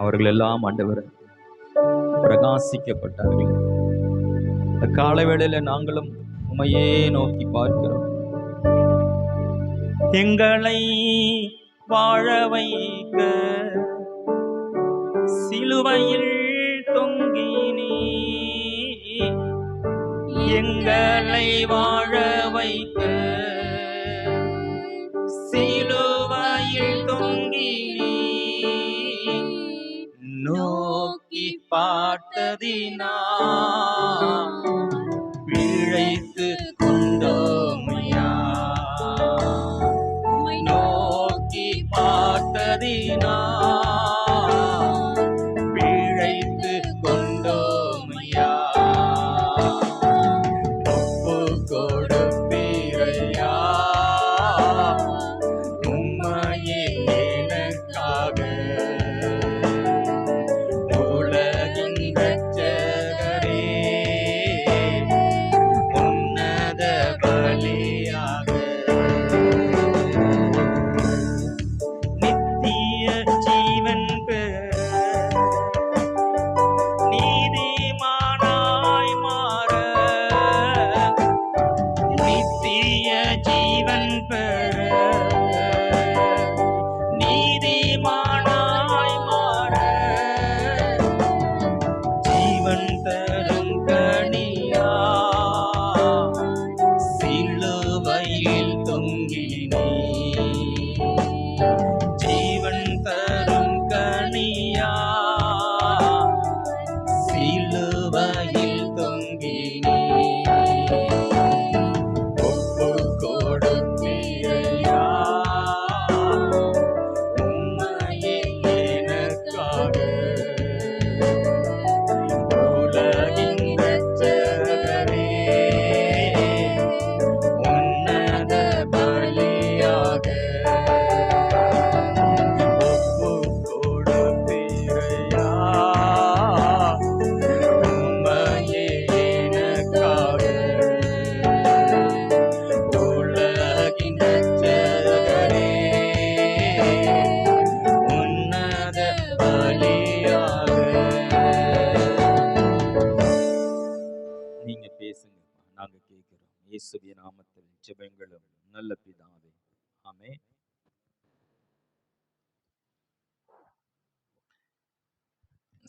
அவர்கள் எல்லாம் ஆண்டவர் பிரகாசிக்கப்பட்டார்கள். காலை வேளையில நாங்களும் உமையே நோக்கி பார்க்கிறோம். எங்களை வாழ வைக்க சிலுவையில் தொங்கினீ, எங்களை வாழ வைக்க சிலுவையில் தொங்கினீ, நோக்கி பார்த்ததினா பிழைத்து கொண்டோமையா, நோக்கி பார்த்ததினா பிழைத்து கொண்டோமையா, ஒப்பு கொடுப்பீரையா உம்மையே எனக்காக, உலகின் இரட்சகரே உன்னத பலியாக, நித்திய ஜீவன் பெற நீதிமானாய் மாற, நித்திய ஜீவன் பெற நீதிமானாய் மாற, ஜீவன் தரும் கனியா சிலுவையில் தொங்கினீ, ஜீவன் தரும் கனியா சிலுவையில் தொங்கினீ, ஒப்பு கொடுப்பீரையா உம்மையே எனக்காக, உலகின் இரட்சகரே உன்னத பலியாக, ஒப்பு கொடுப்பீரையா உம்மையே எனக்காக, உலகின் இரட்சகரே உன்னத பலியாக. நீங்க பேசுங்க, நாங்க கேட்கிறோம். இயேசுவின் நாமத்தில் ஜெபங்களும் நல்ல பிதாவே, ஆமென்.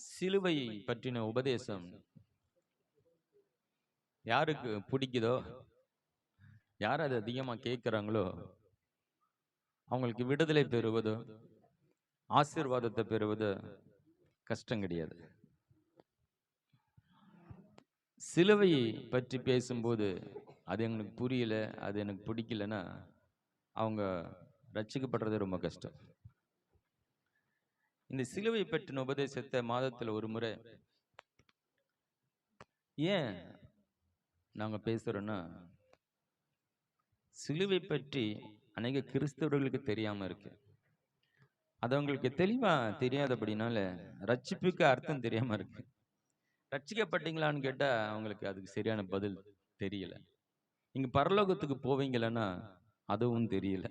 சிலுவையை பற்றின உபதேசம் யாருக்கு பிடிக்குதோ, யார் அதை அதிகமா கேட்கிறாங்களோ அவங்களுக்கு விடுதலை பெறுவதோ ஆசீர்வாதத்தை பெறுவதோ கஷ்டம் கிடையாது. சிலுவையை பற்றி பேசும்போது அது எங்களுக்கு புரியல, அது எனக்கு பிடிக்கலன்னா அவங்க ரட்சிக்கப்படுறது ரொம்ப கஷ்டம். இந்த சிலுவை பற்றின உபதேசத்தை மாதத்துல ஒரு முறை ஏன் நாங்க பேசுறோம்னா, சிலுவை பற்றி அநேக கிறிஸ்தவர்களுக்கு தெரியாம இருக்கு. அது அவங்களுக்கு தெளிவா தெரியாதபடினால ரட்சிப்புக்கு அர்த்தம் தெரியாம இருக்கு. ரட்சிக்கப்பட்டீங்களான்னு கேட்டா அவங்களுக்கு அதுக்கு சரியான பதில் தெரியல. நீங்க பரலோகத்துக்கு போவீங்களன்னா அதுவும் தெரியல.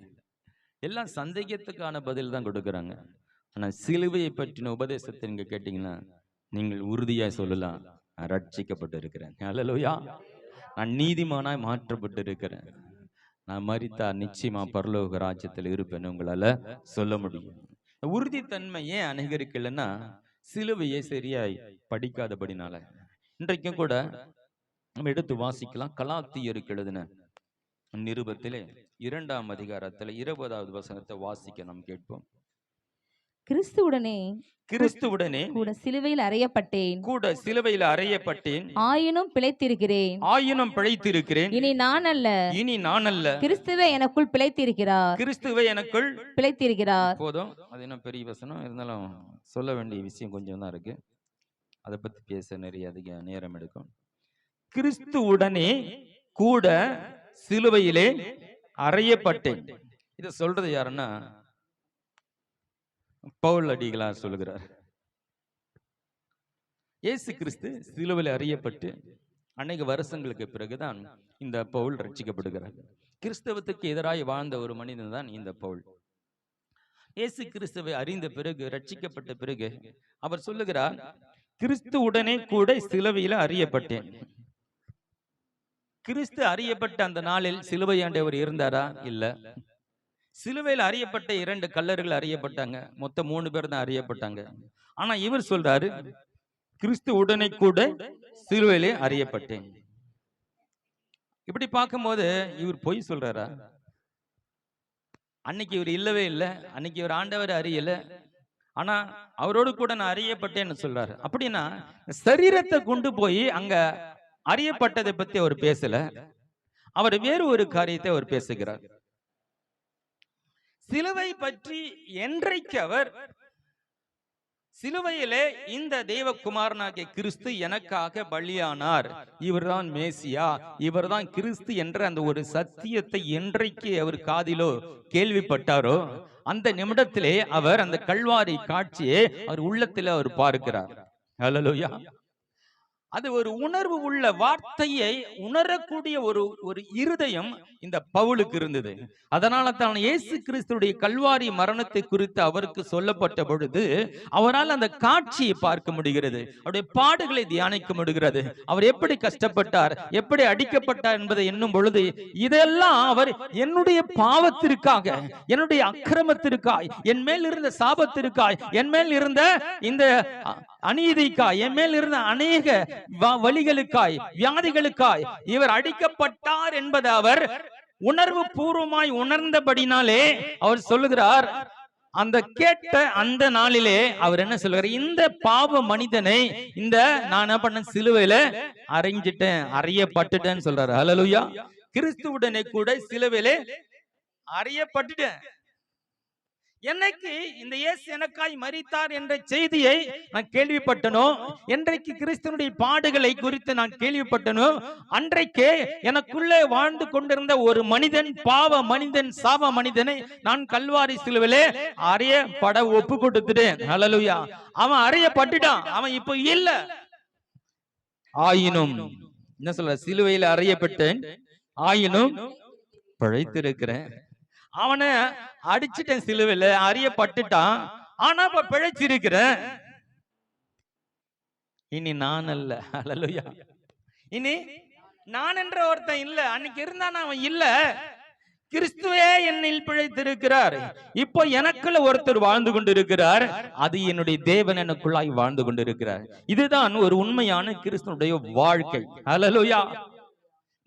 எல்லாம் சந்தேகத்துக்கான பதில் தான் கொடுக்குறாங்க. ஆனா சிலுவையை பற்றின உபதேசத்தை நீங்க கேட்டீங்கன்னா நீங்கள் உறுதியா சொல்லலாம், நான் ரட்சிக்கப்பட்டு இருக்கிறேன், அல்லேலூயா, நான் நீதிமானாய் மாற்றப்பட்டு இருக்கிறேன், நான் மரித்தா நிச்சயமா பரலோக ராஜ்யத்தில் இருப்பேன்னு உங்களால சொல்ல முடியும். உறுதித்தன்மை ஏன் அநேகருக்கு இல்லைன்னா சிலுவையை சரியாய் படிக்காதபடினால. இன்றைக்கும் கூட நம்ம எடுத்து வாசிக்கலாம். கலாத்தியருக்கு எழுதின நிருபத்திலே 2ஆம் அதிகாரத்துல 20வது வசனத்தை வாசிக்க நாம் கேட்போம். கிறிஸ்துவுடனே கூட சிலுவையில் அறையப்பட்டேன், ஆயினும் பிழைத்திருக்கிறேன், இனி நான் அல்ல, கிறிஸ்துவே எனக்குள் பிழைத்திருக்கிறார். போதும், அது என்ன பெரிய வசனம் இருந்தாலும் சொல்ல வேண்டிய விஷயம் கொஞ்சம் தான் இருக்கு. அதை பத்தி பேச நிறைய அதிக நேரம் எடுக்கும். கிறிஸ்துவுடனே கூட சிலுவையிலே அறையப்பட்டேன். இதை சொல்றது யாருன்னா பவுல் அடிகளார் சொல்லுகிறார். இயேசு கிறிஸ்து சிலுவையில் அறியப்பட்டு அநேக வருஷங்களுக்கு பிறகுதான் இந்த பவுல் ரட்சிக்கப்படுகிறார். கிறிஸ்தவத்துக்கு எதிராக வாழ்ந்த ஒரு மனிதன் தான் இந்த பவுல். இயேசு கிறிஸ்துவை அறிந்த பிறகு, ரட்சிக்கப்பட்ட பிறகு அவர் சொல்லுகிறார், கிறிஸ்து உடனே கூட சிலுவையில அறியப்பட்டேன். கிறிஸ்து அறியப்பட்ட அந்த நாளில் சிலுவை ஆண்டவர் இருந்தாரா? இல்ல. சிலுவையில் அறியப்பட்ட 2 கல்லர்கள் அறியப்பட்டாங்க. மொத்தம் 3 பேர் தான் அறியப்பட்டாங்க. ஆனா இவர் சொல்றாரு, கிறிஸ்து உடனே கூட சிலுவையிலே அறியப்பட்டேன். இப்படி பார்க்கும்போது இவர் பொய் சொல்றாரா? அன்னைக்கு இவர் இல்லவே இல்லை, அன்னைக்கு இவர் ஆண்டவர் அறியல, ஆனா அவரோடு கூட நான் அறியப்பட்டேன்னு சொல்றாரு. அப்படின்னா சரீரத்தை கொண்டு போய் அங்க அறியப்பட்டதை பத்தி அவர் பேசல, அவர் வேறு ஒரு காரியத்தை அவர் பேசுகிறார். சிலுவை பற்றி என்றைக்கு அவர் சிலுவையிலே இந்த தேவகுமாரனாகிய கிறிஸ்து எனக்காக பலியானார், இவர்தான் மேசியா, இவர்தான் கிறிஸ்து என்ற அந்த ஒரு சத்தியத்தை என்றைக்கு அவர் காதிலோ கேள்விப்பட்டாரோ அந்த நிமிடத்திலே அவர் அந்த கல்வாரி காட்சியை அவர் உள்ளத்தில் அவர் பார்க்கிறார். ஹல்லேலூயா. அது ஒரு உணர்வு உள்ள வார்த்தையை உணரக்கூடிய ஒரு இருதயம் இந்த பவுலுக்கு இருந்தது. அதனால தான் இயேசு கிறிஸ்துடைய கல்வாரி மரணத்தை குறித்து அவருக்கு சொல்லப்பட்ட பொழுது அவரால் அந்த காட்சியை பார்க்க முடிகிறது, அவருடைய பாடுகளை தியானிக்க முடிகிறது, அவர் எப்படி கஷ்டப்பட்டார், எப்படி அடிக்கப்பட்டார் என்பதை எண்ணும் பொழுது இதெல்லாம் அவர் என்னுடைய பாவத்திற்காக, என்னுடைய அக்கிரமத்திற்காய், என் மேல் இருந்த சாபத்திற்காய், என் மேல் இருந்த இந்த அநீதிக்காய், என் மேல் இருந்த அநேக வலிகளுக்காய், வியாதிகளுக்காய் இவர் அடிக்கப்பட்டார் என்பதை அவர் உணர்வு பூர்வமாய் உணர்ந்தபடினாலே அவர் சொல்லுகிறார், அந்த கேட்ட அந்த நாளிலே அவர் என்ன சொல்றார், இந்த பாவ மனிதனை இந்த நான் என்ன பண்ண சிலுவையில அறைஞ்சிட்டேன், அறியப்பட்டுட்டேன்னு சொல்றாரு. ஹல்லேலூயா. கிறிஸ்துவுடனே கூட சிலுவையிலே அறியப்பட்டுட்டேன். என்னைக்கு இந்த இயேசு எனக்காய் மரித்தார் என்ற செய்தியை நான் கேள்விப்பட்டனோ, என்றைக்கு கிறிஸ்துவனுடைய பாடுகளை குறித்து நான் கேள்விப்பட்டனோ, அன்றைக்கே எனக்குள்ளே வாழ்ந்து கொண்டிருந்த ஒரு மனிதன், பாவ மனிதன், சாப மனிதனை நான் கல்வாரி சிலுவையிலே அறியப்பட ஒப்பு கொடுத்துட்டேன். ஹல்லேலூயா. அவன் அறியப்பட்டுட்டான், அவன் இப்போ இல்ல. ஆயினும் என்ன சொல்ற, சிலுவையில் அறியப்பட்டேன், ஆயினும் பிழைத்திருக்கிறேன். அவனை அடிச்சுட்டேன், சிலுவையில அறியப்பட்டுட்டான், ஆனா இப்ப பிழைச்சிருக்கிறேன். இனி நான் அல்ல. ஹல்லேலூயா. இனி நான் என்ற ஒருத்தன் இல்ல, அன்னைக்கு இருந்தான் அவன் இல்ல, கிறிஸ்துவே என்னில் பிழைத்திருக்கிறார். இப்போ எனக்குள்ள ஒருத்தர் வாழ்ந்து கொண்டிருக்கிறார், அது என்னுடைய தேவன் எனக்குள்ளாய் வாழ்ந்து கொண்டிருக்கிறார். இதுதான் ஒரு உண்மையான கிறிஸ்துவனுடைய வாழ்க்கை. ஹல்லேலூயா.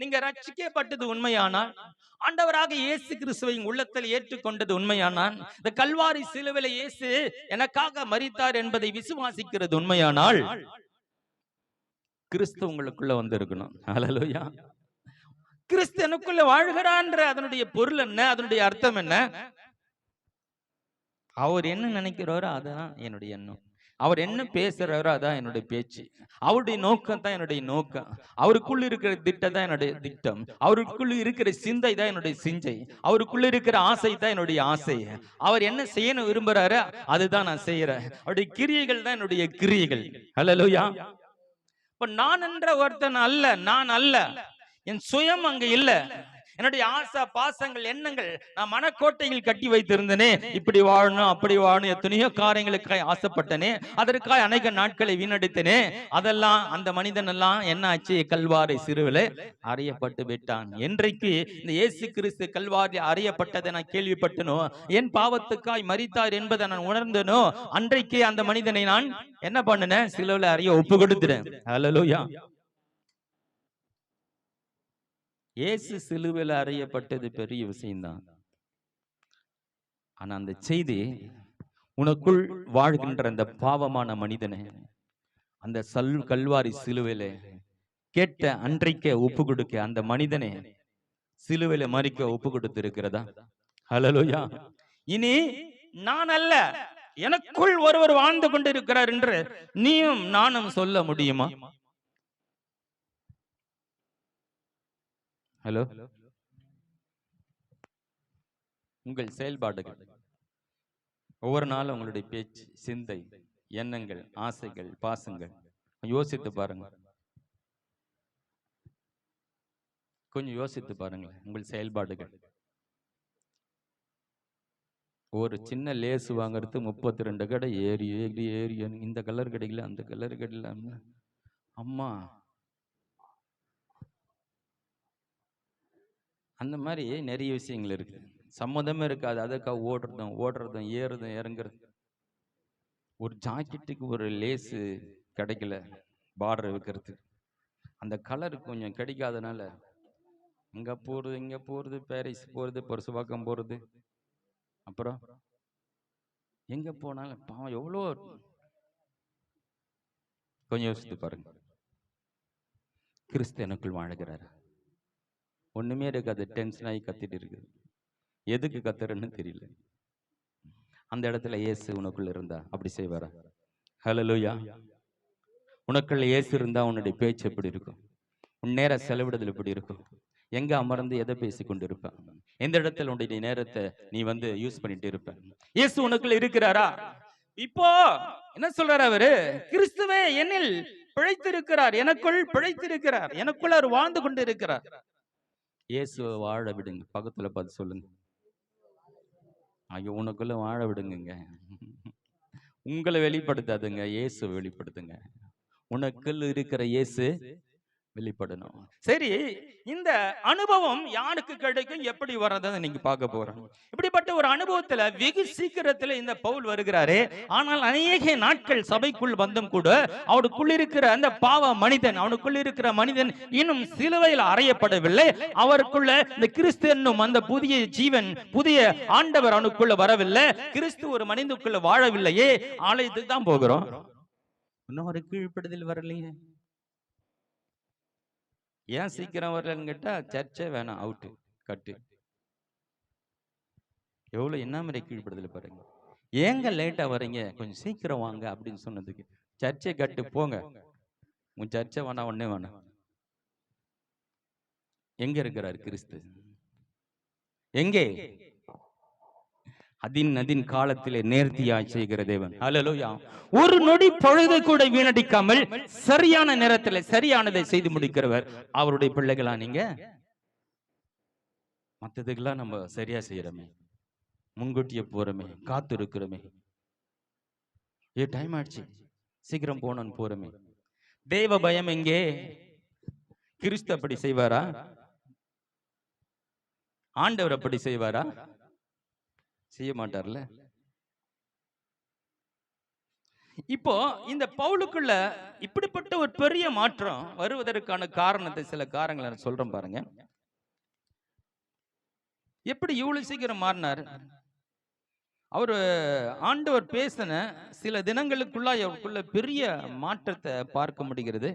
நீங்க ரட்சிக்கப்பட்டது உண்மையானால், ஆண்டவராக இயேசு கிறிஸ்துவை உள்ளத்தில் ஏற்றுக்கொண்டது உண்மையானால், இந்த கல்வாரி சிலுவையிலே இயேசு எனக்காக மரித்தார் என்பதை விசுவாசிக்கிறது உண்மையானால், கிறிஸ்து உங்களுக்குள்ள வந்திருக்கணும். ஹல்லேலூயா. கிறிஸ்து எனக்குள்ள வாழ்கிறான்ற அதனுடைய பொருள் என்ன, அதனுடைய அர்த்தம் என்ன? அவர் என்ன நினைக்கிறாரோ அதான் என்னுடைய எண்ணம், அவர் என்ன பேசுறாரோ அதான் என்னுடைய பேச்சு, அவருடைய நோக்கம் தான் என்னுடைய நோக்கம், அவருக்குள்ள இருக்கிற திட்டம் தான் என்னுடைய திட்டம், அவருக்குள்ள இருக்கிற சிந்தை தான் என்னுடைய சிந்தை, அவருக்குள்ள இருக்கிற ஆசை தான் என்னுடைய ஆசை. அவர் என்ன செய்யணும் விரும்புறாரு அதுதான் நான் செய்யறேன், அவருடைய கிரியைகள் தான் என்னுடைய கிரியைகள். ஹல்லேலூயா. இப்ப நான் என்ற ஒருத்தன் அல்ல, நான் அல்ல, என் சுயம் அங்க இல்ல, என்னுடைய ஆசை பாசங்கள் எண்ணங்கள், நான் மனக்கோட்டைகள் கட்டி வைத்திருந்தனே, இப்படி வாழணும் அப்படி வாழணும், எத்தனையோ காரியங்களுக்காக ஆசைப்பட்டனே, அதற்காக அநேக நாட்களை வீணடித்தனே, அதெல்லாம் அந்த மனிதன் எல்லாம் என்ன ஆச்சு, கல்வாரி சிலுவையிலே அறியப்பட்டு விட்டான். என்றைக்கு இந்த இயேசு கிறிஸ்து கல்வாரி அறியப்பட்டதை நான் கேள்விப்பட்டனோ, என் பாவத்துக்காய் மரித்தார் என்பதை நான் உணர்ந்தனோ, அன்றைக்கு அந்த மனிதனை நான் என்ன பண்ணினேன், சிலுவையில அறிய ஒப்பு கொடுத்துட்டேன். ஹல்லேலூயா. இயேசு சிலுவையில் அறையப்பட்டது பெரிய விஷயம்தான். ஆனா அந்த செய்தி உனக்குள் வாழ்கின்ற அந்த பாவமான மனிதனை அந்த கல்வாரி சிலுவையில கேட்ட அன்றைக்கு ஒப்பு கொடுக்க அந்த மனிதனை சிலுவையில மறிக்க ஒப்பு கொடுத்து இருக்கிறதா? ஹல்லேலூயா. இனி நான் அல்ல, எனக்குள் ஒருவர் வாழ்ந்து கொண்டிருக்கிறார் என்று நீயும் நானும் சொல்ல முடியுமா? ஹலோ. உங்கள் செயல்பாடுகள், ஒவ்வொரு நாளும் உங்களுடைய பேச்சு, சிந்தை, எண்ணங்கள், ஆசைகள், பாசங்கள் யோசித்து பாருங்க, கொஞ்சம் யோசித்து பாருங்க. உங்கள் செயல்பாடுகள் ஒரு சின்ன லேஸ் வாங்குறது 32 கடை ஏறி ஏறி ஏறி இந்த கலர் கிடைக்கல, அந்த கலர் கிடைக்கல. அம்மா அந்த மாதிரி நிறைய விஷயங்கள் இருக்கு. சம்மந்தமே இருக்காது. அதுக்காக ஓடுறதும் ஏறுறதும் இறங்குறது. ஒரு ஜாக்கெட்டுக்கு ஒரு லேஸு கிடைக்கல, பார்டர் வைக்கிறது. அந்த கலர் கொஞ்சம் கிடைக்காதனால இங்க போறது, இங்க போறது, பாரிஸ் போறது, பரசுவாக்கம் போறது, அப்புறம் எங்க போனாலும் பாவம் எவ்வளோ. கொஞ்சம் யோசித்து பாருங்க. கிறிஸ்து எனக்குள் வாழ்கிறார். ஒண்ணுமே இருக்காது, டென்ஷன் ஆகி கத்திட்டு இருக்குது. எதுக்கு கத்துறன்னு தெரியல. அந்த இடத்துல இயேசு உனக்குள்ள இருந்தா அப்படி செய்வாரா? ஹல்லேலூயா. உனக்குள்ள இயேசு இருந்தா உன்னுடைய பேச்சு எப்படி இருக்கும்? உன் நேர செலவிடுதல் எப்படி இருக்கும்? எங்க அமர்ந்து எதை பேசி கொண்டு இருப்ப? எந்த இடத்துல உன்னுடைய நேரத்தை நீ யூஸ் பண்ணிட்டு இருப்ப? இயேசு உனக்குள்ள இருக்கிறாரா? இப்போ என்ன சொல்றாரு அவரு? கிறிஸ்துவே என்னில் பிழைத்திருக்கிறார், எனக்குள் பிழைத்திருக்கிறார், எனக்குள்ள அவர் வாழ்ந்து கொண்டு இருக்கிறார். இயேசுவை வாழ விடுங்க. பக்கத்துல பார்த்து சொல்லுங்க, ஐயோ உனக்குள்ள வாழ விடுங்க. உங்களை வெளிப்படுத்தாதுங்க, இயேசு வெளிப்படுத்துங்க. உனக்குள் இருக்கிற இயேசு வெளிப்படணும். சரி, இந்த அனுபவம் யாருக்கு கிடைக்கும், எப்படி வர்றதை நீங்க பார்க்க போறோம். இப்படிப்பட்ட ஒரு அனுபவத்துல வெகு சீக்கிரத்துல இந்த பவுல் வருகிறாரே. ஆனால் அநேக நாட்கள் சபைக்குள் வந்தும் கூட அவனுக்குள் இருக்கிற அந்த பாவ மனிதன், அவனுக்குள் இருக்கிற மனிதன் இன்னும் சிலுவையில் அறையப்படவில்லை. அவருக்குள்ள இந்த கிறிஸ்து என்னும் அந்த புதிய ஜீவன், புதிய ஆண்டவர் அவனுக்குள்ள வரவில்லை. கிறிஸ்து ஒரு மனிதனுக்குள்ள வாழவில்லையே. ஆலயத்துக்கு தான் போகிறோம், இன்னும் ஒரு கீழ்ப்படுதல் வரலையே. ஏன் சீக்கிரம் வரலன்னு கேட்டா, சர்ச்சே வேணாம், அவுட்டு, கட்டு. எவ்வளவு என்ன மாதிரி கீழ்ப்படுதல் பாருங்க. ஏங்க லேட்டா வரீங்க, கொஞ்சம் சீக்கிரம் வாங்க அப்படின்னு சொன்னதுக்கு சர்ச்சை கட்டு, போங்க, உன் சர்ச்சை வேணாம், ஒன்னே வேணாம். எங்க இருக்கிறார் கிறிஸ்து? எங்கே? அதின் காலத்திலே நேர்த்தியாய் செய்கிற தேவன். ஹல்லேலூயா. ஒரு நொடி பொழுது கூட வீணடிக்காமல் சரியான நேரத்தில் சரியானதை செய்து முடிக்கிறவர். அவருடைய பிள்ளைகளா நீங்க? மற்றதுக்கெல்லாம் நம்ம சரியா செய்யறோமே, முன்கூட்டியே போறோமே, காத்து இருக்கிறோமே, டைம் ஆயிடுச்சு சீக்கிரம் போனோன்னு போறோமே. தேவ பயம் எங்கே? கிறிஸ்து அப்படி செய்வாரா? ஆண்டவர் அப்படி செய்வாரா? செய்ய மாட்டார்ல. இப்போ இந்த பவுலுக்குள்ள இப்படிப்பட்ட ஒரு பெரிய மாற்றம் வருவதற்கான காரணத்தை, சில காரணங்களை நான் சொல்றேன் பாருங்க. எப்படி இவ்வளவு சீக்கிரம் மாறினார்? அவரு ஆண்டவர் பேசின சில தினங்களுக்குள்ள அவருக்குள்ள பெரிய மாற்றத்தை பார்க்க முடிகிறது.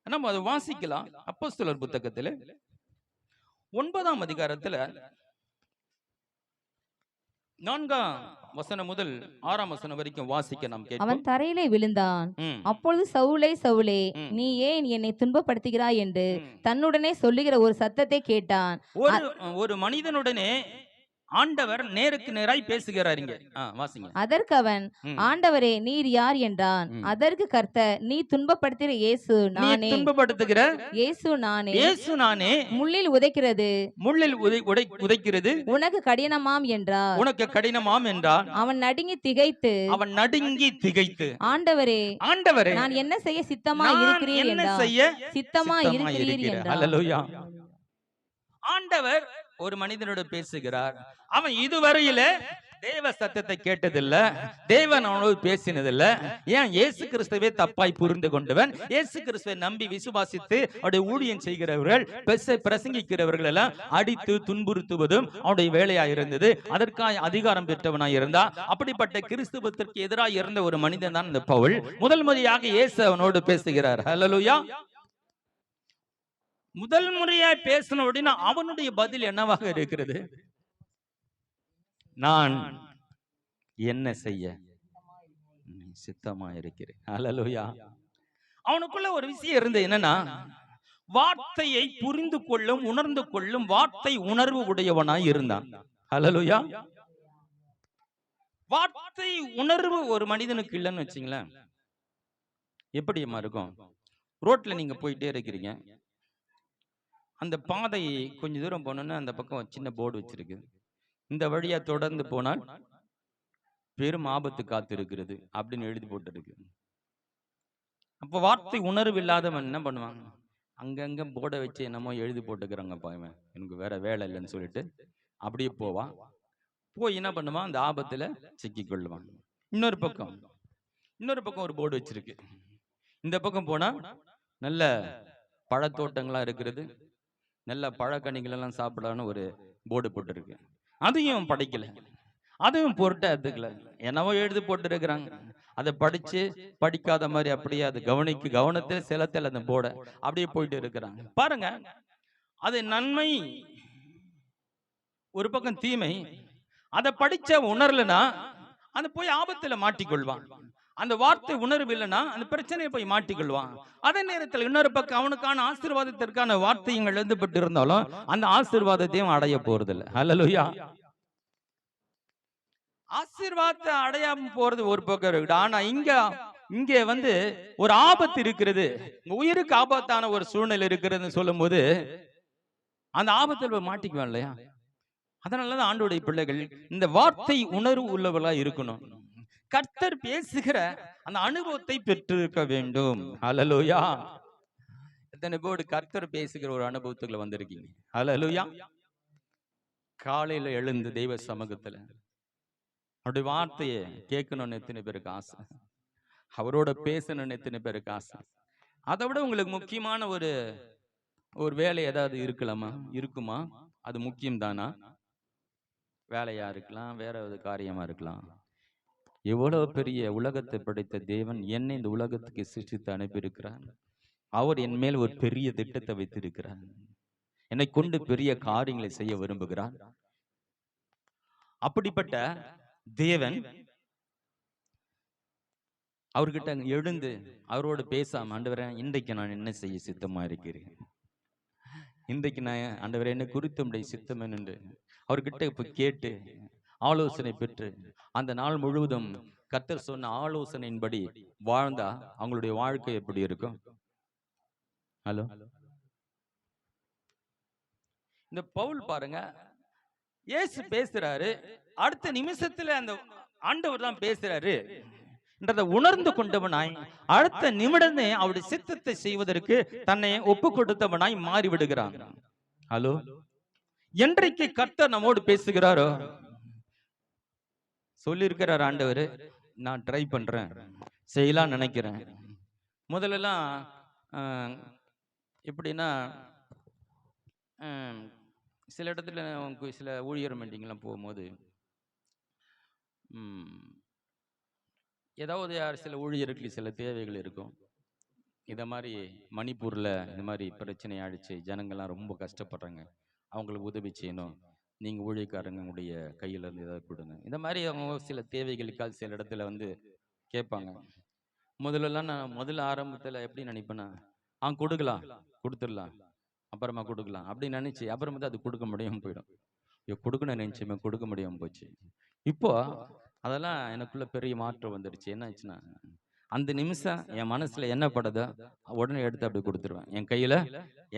நம்ம அதை வாசிக்கலாம். அப்போஸ்தலர் புத்தகத்தில் 9ஆம் அதிகாரத்துல 4ஆம் வசனம் முதல் 6ஆம் வசனம் வரைக்கும் வாசிக்க நாம் கேட்போம். அவன் தரையிலே விழுந்தான். அப்பொழுது சவுலே, சவுலே, நீ ஏன் என்னை துன்பப்படுத்துகிறாய் என்று தன்னுடனே சொல்லுகிற ஒரு சத்தத்தை கேட்டான். ஒரு மனிதனுடனே ஆண்டவர் நேருக்கு நேராய் பேசுகிறாருங்க. வாசிங்க. அதற்கு அவன், ஆண்டவரே நீர் யார் என்றான். அதற்கு கர்த்தர், நீ துன்பப்படுத்துகிற இயேசு நானே. துன்பப்படுத்துகிற இயேசு நானே. இயேசு நானே. முள்ளில் உதைக்கிறது உனக்கு கடினமாம் என்றார். உனக்கு கடினமாம் என்றார். அவன் நடுங்கி திகைத்து ஆண்டவரே, ஆண்டவரே, நான் என்ன செய்ய சித்தமாய் இருக்கிறீர் என்றார். சித்தமாய் இருக்கிறீர் என்றார். ஹல்லேலூயா. ஆண்டவர் ஒரு மனிதனோடு பேசுகிறார். அவன் இதுவரையில தேவ சத்தத்தை கேட்டதில்ல, தேவன் அவனோடு பேசினதில்ல. ஏன்? இயேசு கிறிஸ்துவை தப்பாய் புரிந்து கொண்டவன். இயேசு கிறிஸ்துவை நம்பி விசுவாசித்து அவருடைய ஊழியம் செய்கிறவர்கள், பிரசங்கிக்கிறவர்கள் எல்லாம் அடித்து துன்புறுத்துவதும் அவனுடைய வேலையாய் இருந்தது. அதற்காக அதிகாரம் பெற்றவனாய் இருந்தா. அப்படிப்பட்ட கிறிஸ்துவத்திற்கு எதிராக இருந்த ஒரு மனிதன் தான் இந்த பவுல். முதல் முறையாக இயேசு அவனோடு பேசுகிறார். ஹல்லேலூயா. முதல் முறையாய் பேசணும் அப்படின்னா அவனுடைய பதில் என்னவாக இருக்கிறது? நான் என்ன செய்ய சித்தமா இருக்கிறேன். ஹல்லேலூயா. அவனுக்குள்ள ஒரு விஷயம் இருந்தது. என்னன்னா, வார்த்தையை புரிந்து கொள்ளும், உணர்ந்து கொள்ளும் வார்த்தை உணர்வு உடையவனாய் இருந்தான். ஹல்லேலூயா. வார்த்தை உணர்வு ஒரு மனிதனுக்கு இல்லைன்னு வச்சுங்களேன், எப்படிமா இருக்கும்? ரோட்ல நீங்க போயிட்டே இருக்கிறீங்க, அந்த பாதை கொஞ்சம் தூரம் போனோன்னா அந்த பக்கம் சின்ன போர்டு வச்சிருக்கு, இந்த வழியா தொடர்ந்து போனால் பெரும் ஆபத்து காத்திருக்கிறது அப்படின்னு எழுதி போட்டிருக்கு. அப்ப வார்த்தை உணர்வு இல்லாதவன் என்ன பண்ணுவான்? அங்கங்க போர்டை வச்சு என்னமோ எழுதி போட்டுக்கிறாங்கப்பா, இவன் எனக்கு வேற வேலை இல்லைன்னு சொல்லிட்டு அப்படியே போவான். போய் என்ன பண்ணுவான்? அந்த ஆபத்துல சிக்கிக் கொள்ளுவான். இன்னொரு பக்கம் ஒரு போர்டு வச்சிருக்கு. இந்த பக்கம் போனா நல்ல பழத்தோட்டங்களா இருக்கிறது, நல்ல பழக்கனிகள் எல்லாம் சாப்பிடலான்னு ஒரு போர்டு போட்டுருக்கு. அதையும் படிக்கல, அதுவும் பொருட்டா எடுத்துக்கல. என்னவோ எழுதி போட்டு இருக்கிறாங்க. அதை படிச்சு படிக்காத மாதிரி அப்படியே அது கவனத்தில் செலுத்தல அந்த போர்டை அப்படியே போயிட்டு இருக்கிறாங்க. பாருங்க, அது நன்மை, ஒரு பக்கம் தீமை. அதை படிச்ச உணரலனா அது போய் ஆபத்துல மாட்டிக்கொள்வான். அந்த வார்த்தை உணர்வு இல்லைன்னா அந்த பிரச்சனையை போய் மாட்டிக்கொள்வான். அதே நேரத்தில் இன்னொரு பக்கம் அவனுக்கான ஆசீர்வாதத்திற்கான வார்த்தைகள் எழுதப்பட்டு இருந்தாலும் அந்த ஆசீர்வாதத்தையும் அடைய போறதில்லை. ஹல்லேலூயா. ஆசீர்வாதத்தை அடையாம போறது ஒரு பக்கம் இருக்கு. ஆனா இங்க வந்து ஒரு ஆபத்து இருக்கிறது, உயிருக்கு ஆபத்தான ஒரு சூழ்நிலை இருக்கிறதுன்னு சொல்லும் போது அந்த ஆபத்தில் மாட்டிக்குவான் இல்லையா? அதனாலதான் ஆண்டவருடைய பிள்ளைகள் இந்த வார்த்தை உணர்வு உள்ளவர்களா இருக்கணும். கர்த்தர் பேசுகிற அந்த அனுபவத்தை பெற்றிருக்க வேண்டும். ஹல்லேலூயா. எத்தனை பேர் கர்த்தர் பேசுகிற ஒரு அனுபவத்துக்குள்ள வந்திருக்கீங்க? ஹல்லேலூயா. காலையில எழுந்து தெய்வ சமூகத்துல அவருடைய வார்த்தையை கேட்கணும்னு எத்தனை பேருக்கு ஆசை? அவரோட பேசணும்னு எத்தனை பேருக்கு ஆசை? அதை விட உங்களுக்கு முக்கியமான ஒரு வேலை ஏதாவது இருக்குமா? அது முக்கியம் தானா? வேலையா இருக்கலாம், வேற ஒரு காரியமா இருக்கலாம். எவ்வளவு பெரிய உலகத்தை படைத்த தேவன் என்னை இந்த உலகத்துக்கு சிருஷ்டித்து அனுப்பியிருக்கிறார். அவர் என் மேல் ஒரு பெரிய திட்டத்தை வைத்திருக்கிறார். என்னை கொண்டு பெரிய காரியங்களை செய்ய விரும்புகிறார். அப்படிப்பட்ட தேவன் அவர்கிட்ட எழுந்து அவரோடு பேசாம, ஆண்டவரே இன்றைக்கு நான் என்ன செய்ய சித்தமா இருக்கிறேன், இன்றைக்கு நான் ஆண்டவரே என்ன குறித்து உம்முடைய சித்தம் என்று அவர்கிட்ட இப்ப கேட்டு ஆலோசனை பெற்று அந்த நாள் முழுவதும் கர்த்தர் சொன்ன ஆலோசனையின்படி வாழ்ந்தா அவங்களுடைய வாழ்க்கை எப்படி இருக்கும்? ஹலோ, இந்த பவுல் பாருங்க, இயேசு பேசுறாரு, அடுத்த நிமிஷத்துல அந்த ஆண்டவர் தான் பேசுறாரு என்றதை உணர்ந்து கொண்டவனாய் அடுத்த நிமிடமே அவருடைய சித்தத்தை செய்வதற்கு தன்னை ஒப்பு கொடுத்தவனாய் மாறிவிடுகிறான். ஹலோ, என்றைக்கு கர்த்தர் நம்மோடு பேசுகிறாரோ சொல்லியிருக்கிறார் ஆண்டவர், நான் ட்ரை பண்றேன், செய்யலாம் நினைக்கிறேன். முதல்லலாம் எப்படின்னா, சில இடத்துல சில ஊழியர் மீட்டிங்லாம் போகும்போது ஏதாவது சில ஊழியர்களுக்கு சில தேவைகள் இருக்கும். இதை மாதிரி மணிப்பூரில் இந்த மாதிரி பிரச்சனை ஆயிடுச்சு, ஜனங்கள்லாம் ரொம்ப கஷ்டப்படுறாங்க, அவங்களுக்கு உதவி செய்யணும், நீங்கள் ஊழியக்காரங்களுடைய கையில் இருந்து ஏதாவது கொடுங்க. இந்த மாதிரி அவங்க சில தேவைகளுக்காக சில இடத்துல வந்து கேட்பாங்க. முதல்ல ஆரம்பத்தில் எப்படி நினைப்பேன்னா, கொடுக்கலாம், கொடுத்துடலாம், அப்புறமா கொடுக்கலாம் அப்படின்னு நினைச்சு அப்புறம் வந்து அது கொடுக்க முடியாமல் போயிடும். கொடுக்கணும்னு நினைச்சுமே கொடுக்க முடியாமல் போச்சு. இப்போ அதெல்லாம் எனக்குள்ள பெரிய மாற்றம் வந்துடுச்சு. என்ன ஆச்சுன்னா, அந்த நிமிஷம் என் மனசுல என்ன படுதோ உடனே எடுத்து அப்படி கொடுத்துருவேன். என் கையில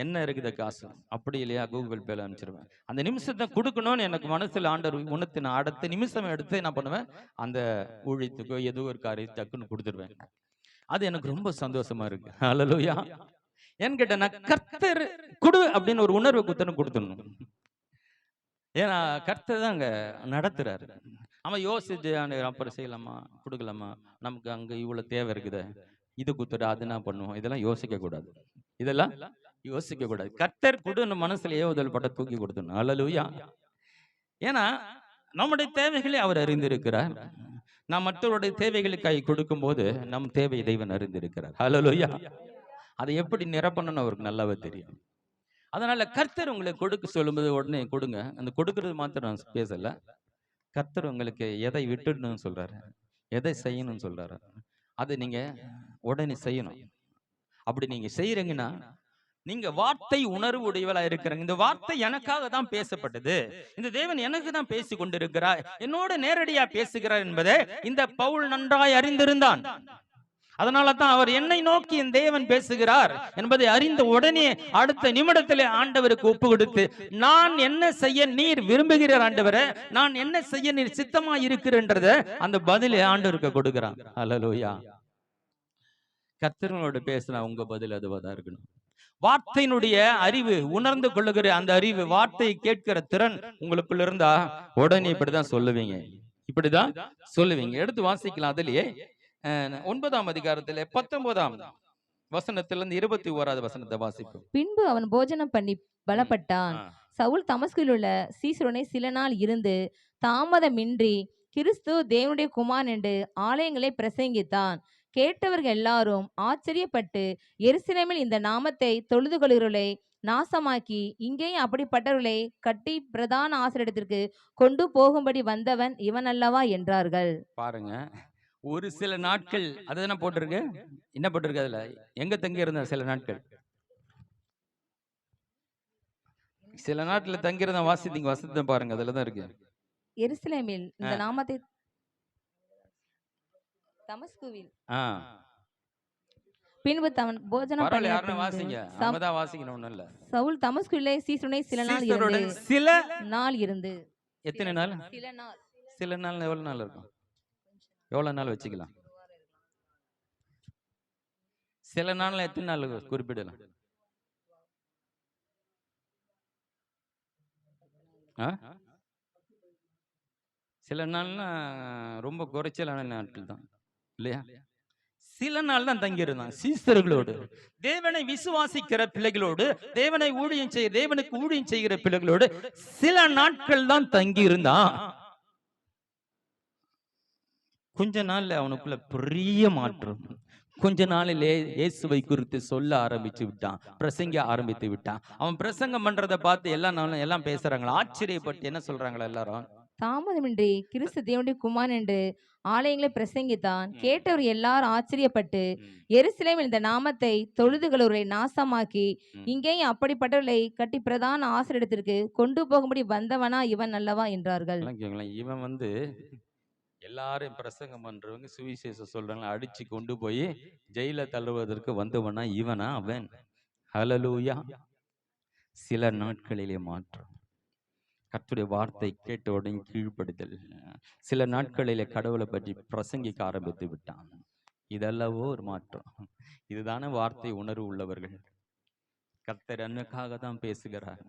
என்ன இருக்குது காசு, அப்படி இல்லையா கூகுள் பேல அனுப்பிச்சிருவேன். அந்த நிமிஷத்தை கொடுக்கணும்னு எனக்கு மனசுல ஆண்டவர் உணர்த்தி நான் அடுத்த நிமிஷம் எடுத்து என்ன பண்ணுவேன், அந்த ஊழியத்துக்கோ ஏதோ ஒரு காரியம் டக்குன்னு கொடுத்துருவேன். அது எனக்கு ரொம்ப சந்தோஷமா இருக்கு. ஹல்லேலூயா. ஏன்னு கேட்டேன்னா, கர்த்தர் கொடு அப்படின்னு ஒரு உணர்வை கொடுத்துடணும். ஏன்னா கர்த்தர் தான் அங்க நடத்துறாரு. அவன் யோசிச்சு அப்புறம் செய்யலாமா, கொடுக்கலாமா, நமக்கு அங்க இவ்வளவு தேவை இருக்குது, இது குத்துட்டு அது என்ன பண்ணுவோம், இதெல்லாம் யோசிக்க கூடாது. இதெல்லாம் யோசிக்க கூடாது. கர்த்தர் கொடுன்னு மனசுல ஏவுதல் பட்ட தூக்கி கொடுத்துடணும். ஹல்லேலூயா. ஏன்னா நம்முடைய தேவைகளை அவர் அறிந்திருக்கிறார். நாம் மற்றவருடைய தேவைகளுக்காக கொடுக்கும் போது நம் தேவையை தெய்வன் அறிந்திருக்கிறார். ஹல்லேலூயா. அதை எப்படி நிரப்பணும்னு அவருக்கு நல்லாவே தெரியும். அதனால கர்த்தர் உங்களுக்கு கொடுக்க சொல்லும்போது உடனே கொடுங்க. அந்த கொடுக்கறது மாத்திரம் நான் பேசல, கர்த்தர் உங்களுக்கு எதை விட்டுடணும்னு சொல்றாரு, எதை செய்யணும்னு சொல்றாரு, அதை நீங்க உடனே செய்யணும். அப்படி நீங்க செய்யறீங்கன்னா நீங்க வார்த்தை உணர்வு உடையவளா இருக்கிறீங்க. இந்த வார்த்தை எனக்காக தான் பேசப்பட்டது, இந்த தேவன் எனக்கு தான் பேசி கொண்டிருக்கிறார், என்னோட நேரடியா பேசுகிறார் என்பதை இந்த பவுல் நன்றாய் அறிந்திருந்தான். அதனால தான் அவர் என்னை நோக்கி என் தேவன் பேசுகிறார் என்பதை அறிந்த உடனே அடுத்த நிமிடத்திலே ஆண்டவருக்கு ஒப்பு கொடுத்து, நான் என்ன செய்ய நீர் விரும்புகிறார் ஆண்டவரே, நான் என்ன செய்ய நீர் சித்தமா இருக்கிறன்றத அந்த பதிலை ஆண்டவருக்கு கொடுக்கிறான். அல்லேலூயா. கர்த்தரோடு பேசினா உங்க பதில் அதுவாதான் இருக்கணும். வார்த்தையினுடைய அறிவு, உணர்ந்து கொள்ளுகிற அந்த அறிவு, வார்த்தையை கேட்கிற திறன் உங்களுக்குள்ள இருந்தா உடனே இப்படிதான் சொல்லுவீங்க, இப்படிதான் சொல்லுவீங்க. எடுத்து வாசிக்கலாம். அதுலயே 9ஆம் அதிகாரத்திலே 19ஆம் வசனத்திலிருந்து 21வது வசனத்தை வாசிப்போம். பின்பு அவன் போஜனம் பண்ணி பலப்பட்டான். சவுல் தமஸ்குவில் உள்ள சீசரோனை சில நாள் இருந்து தாமதமின்றி கிறிஸ்து தேவனுடைய குமாரன் என்று ஆலயங்களை பிரசங்கித்தான். கேட்டவர்கள் எல்லாரும் ஆச்சரியப்பட்டு, எருசலேமில் இந்த நாமத்தை தொழுது கொள்கிறவர்களை நாசமாக்கி இங்கேயும் அப்படிப்பட்டவர்களை கட்டி பிரதான ஆசிரியத்திற்கு கொண்டு போகும்படி வந்தவன் இவன் அல்லவா என்றார்கள். பாருங்க, ஒரு சில நாட்கள் அதுதானே போட்டிருக்கு. என்ன போட்டிருக்கு அதுல? எங்க தங்கி இருந்த சில நாட்கள்? சில நாட்கள தங்கி இருந்த வாசித்தீங்க, வசனத்தை பாருங்க, அதுலதான் இருக்கு. எருசலேமில் இந்த நாமத்தை தமஸ்குவில் பின்பு தவன் போஜனம் வாசிங்க. சவுல் தமஸ்குவிலே சீசரோனை சில நாள் இருந்து எத்தனை நாள்? சில நாள். எவ்வளவு நாள் இருக்கும்? எவ்வளவு நாள் வச்சுக்கலாம்? சில நாள்ல எத்தனை நாள் குறிப்பிடலாம்? சில நாள்னா ரொம்ப குறைச்சலான நாட்கள் தான் இல்லையா? சில நாள் தான் தங்கியிருந்தான் சீசர்களோடு, தேவனை விசுவாசிக்கிற பிள்ளைகளோடு, தேவனை ஊழியம் செய்ய, தேவனுக்கு ஊழியம் செய்கிற பிள்ளைகளோடு சில நாட்கள் தான் தங்கி இருந்தான். கொஞ்ச நாள்ல அவனுக்குள்ள பெரிய மாற்றம். கொஞ்ச நாளிலே இயேசுவை குறித்து சொல்ல ஆரம்பிச்சு விட்டான், பிரசங்க ஆரம்பித்து விட்டான். அவன் பிரசங்கம் பண்றதை பார்த்து எல்லாம் பேசுறாங்களா, ஆச்சரியப்பட்டு என்ன சொல்றாங்களா எல்லாரும்? தாமதமின்றி கிறிஸ்து தேவனுடைய குமாரன் என்று ஆலயங்களை பிரசங்கித்தான். கேட்டவர் எல்லாரும் ஆச்சரியப்பட்டு, எருசலேமில் இந்த நாமத்தை தொழுதுகளவர்களை நாசமாக்கி இங்கேயும் அப்படிப்பட்டவர்களை கட்டி பிரதான ஆசிரியத்திற்கு கொண்டு போகும்படி வந்தவனா இவன் அல்லவா என்றார்கள். இவன் எல்லாரும் பிரசங்கம் பண்றவங்க, சுவிசேஷம் சொல்றாங்க, அடிச்சு கொண்டு போய் ஜெயில தள்ளுவதற்கு வந்தவனா இவனா அவன்? ஹல்லேலூயா. சில நாட்களிலே மாற்றம். கர்த்தருடைய வார்த்தை கேட்ட உடனே கீழ்ப்படுதல். சில நாட்களிலே கடவுளை பற்றி பிரசங்கிக்க ஆரம்பித்து விட்டான். இதல்லவோ ஒரு மாற்றம். இதுதானே வார்த்தை உணர்வு உள்ளவர்கள். கர்த்தர் என்னக்காக தான் பேசுகிறார்,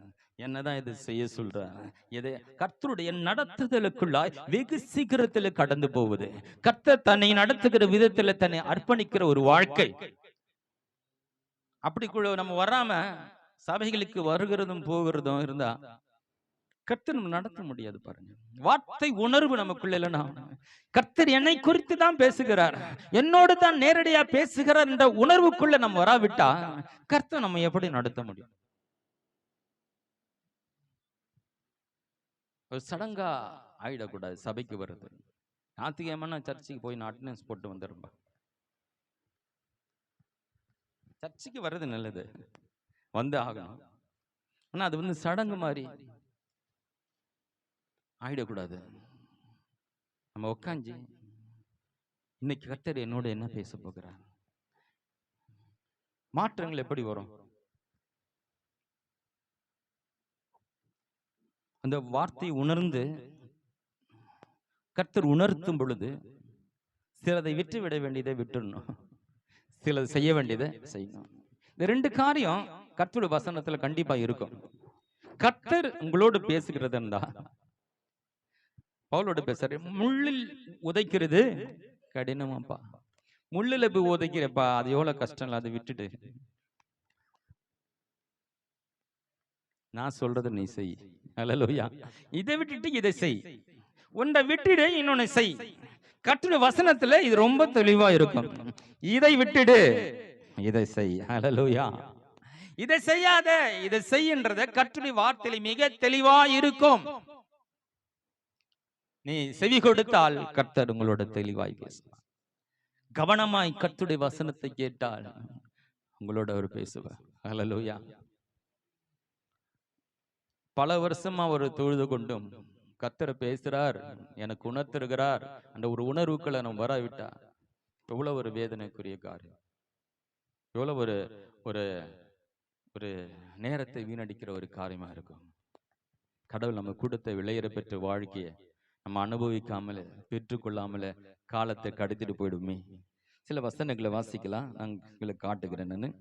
என்னதான் இது செய்ய சொல்றார். இதை கர்த்தருடைய நடத்துதலுக்குள்ளாய் வெகு சீக்கிரத்தில் கடந்து போவது, கர்த்தர் தன்னை நடத்துகிற விதத்துல தன்னை அர்ப்பணிக்கிற ஒரு வாழ்க்கை. அப்படிக்குள்ள நம்ம வராம சபைகளுக்கு வருகிறதும் போகிறதும் இருந்தா கர்த்தர் நடத்த முடியாது. பாருங்க, வார்த்தை உணர்வு நமக்குள்ள இல்லைன்னா, கர்த்தர் என்னை குறித்து தான் பேசுகிறார், என்னோடு தான் நேரடியா பேசுகிறார் என்ற உணர்வுக்குள்ள நம்ம வராவிட்டா கர்த்தர் நம்ம எப்படி நடத்த முடியும்? ஒரு சடங்கா ஆயிடக்கூடாது சபைக்கு வருது. ஞாயிற்றுக்கிழமை சர்ச்சுக்கு போய் அட்டெண்டன்ஸ் போட்டு வந்துருப்பா. சர்ச்சுக்கு வர்றது நல்லது, வந்து ஆகணும். ஆனா அது சடங்கு மாதிரி ஆயிடக்கூடாது. நம்ம உட்காந்து இன்னைக்கு கர்த்தர் என்னோட என்ன பேச போகிறார், மாற்றங்கள் எப்படி வரும்? அந்த வார்த்தை உணர்ந்து கர்த்தர் உணர்த்தும் பொழுது சிலதை விட்டு விட வேண்டியதை விட்டுடணும், சிலது செய்ய வேண்டியதை செய்யணும். இந்த ரெண்டு காரியம் கர்த்தருடைய வசனத்துல கண்டிப்பா இருக்கும். கர்த்தர் உங்களோடு பேசுகிறது இருந்தா, பவுலோட பேசுற, முள்ளில் உதைக்கிறது கடினமாப்பா, முள்ளில போய் உதைக்கிறப்பா, அது எவ்வளவு கஷ்டம் இல்லை, அதை விட்டுட்டு நான் சொல்றது நீ செய். அல்லேலூயா. இதை விட்டுட்டு இதை செய், ஒன்றை விட்டுடு இன்னொன்னு செய். கர்த்தருடைய வசனத்துல இது ரொம்ப தெளிவா இருக்கும். இதை விட்டுடு இதை செய். அல்லேலூயா. இதை செய்யாத இதை செய்யன்றத கர்த்தருடைய வார்த்தையில மிக தெளிவா இருக்கும். நீ செவி கொடுத்தால் கர்த்தர் உங்களோட தெளிவாய் பேசுவார். கவனமாய் கர்த்தருடைய வசனத்தை கேட்டால் உங்களோட அவர் பேசுவார். ஹல்லேலூயா. பல வருஷமா ஒரு தொழுது கொண்டும் கர்த்தர் பேசுறார், எனக்கு உணர்த்துகிறார், அந்த ஒரு உணர்வுக்களை நம்ம வராவிட்டா எவ்வளவு ஒரு வேதனைக்குரிய காரியம், எவ்வளவு ஒரு ஒரு ஒரு நேரத்தை வீணடிக்கிற ஒரு காரியமா இருக்கும். கடவுள் நம்ம கொடுத்த விலையேற பெற்ற வாழ்க்கையை நம்ம அனுபவிக்காமல பெற்றுக்கொள்ளாமல காலத்தை கடத்திட்டு போயிடுமே. சில வசனங்களை வாசிக்கலாம், நான் உங்களுக்கு காட்டுகிறேன். நான்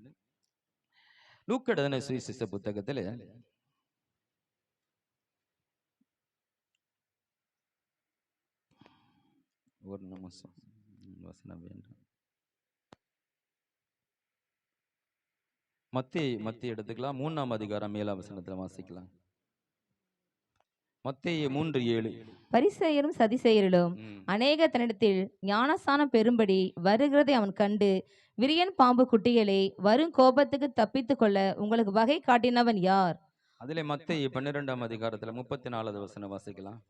லூக்கா எழுதின சுவிசேஷ புத்தகத்துல ஒரு நிமிஷம் வசனம் வேண்டும். மத்திய எடுத்துக்கலாம், 3ஆம் அதிகாரம் 7ஆம் வசனத்துல வாசிக்கலாம். மத்தேயு 3:7. பரிசேயரும் சதிசேயரிலும் அநேக தன்னிடத்தில் ஞானஸ்நானம் பெறும்படி வருகிறதை அவன் கண்டு, விரியன் பாம்பு குட்டிகளை வரும் கோபத்துக்கு தப்பித்து கொள்ள உங்களுக்கு வகை காட்டினவன் யார்? அதிலே மத்தேயு 12ஆம் அதிகாரத்துல 34வது வசனம் வாசிக்கலாம்.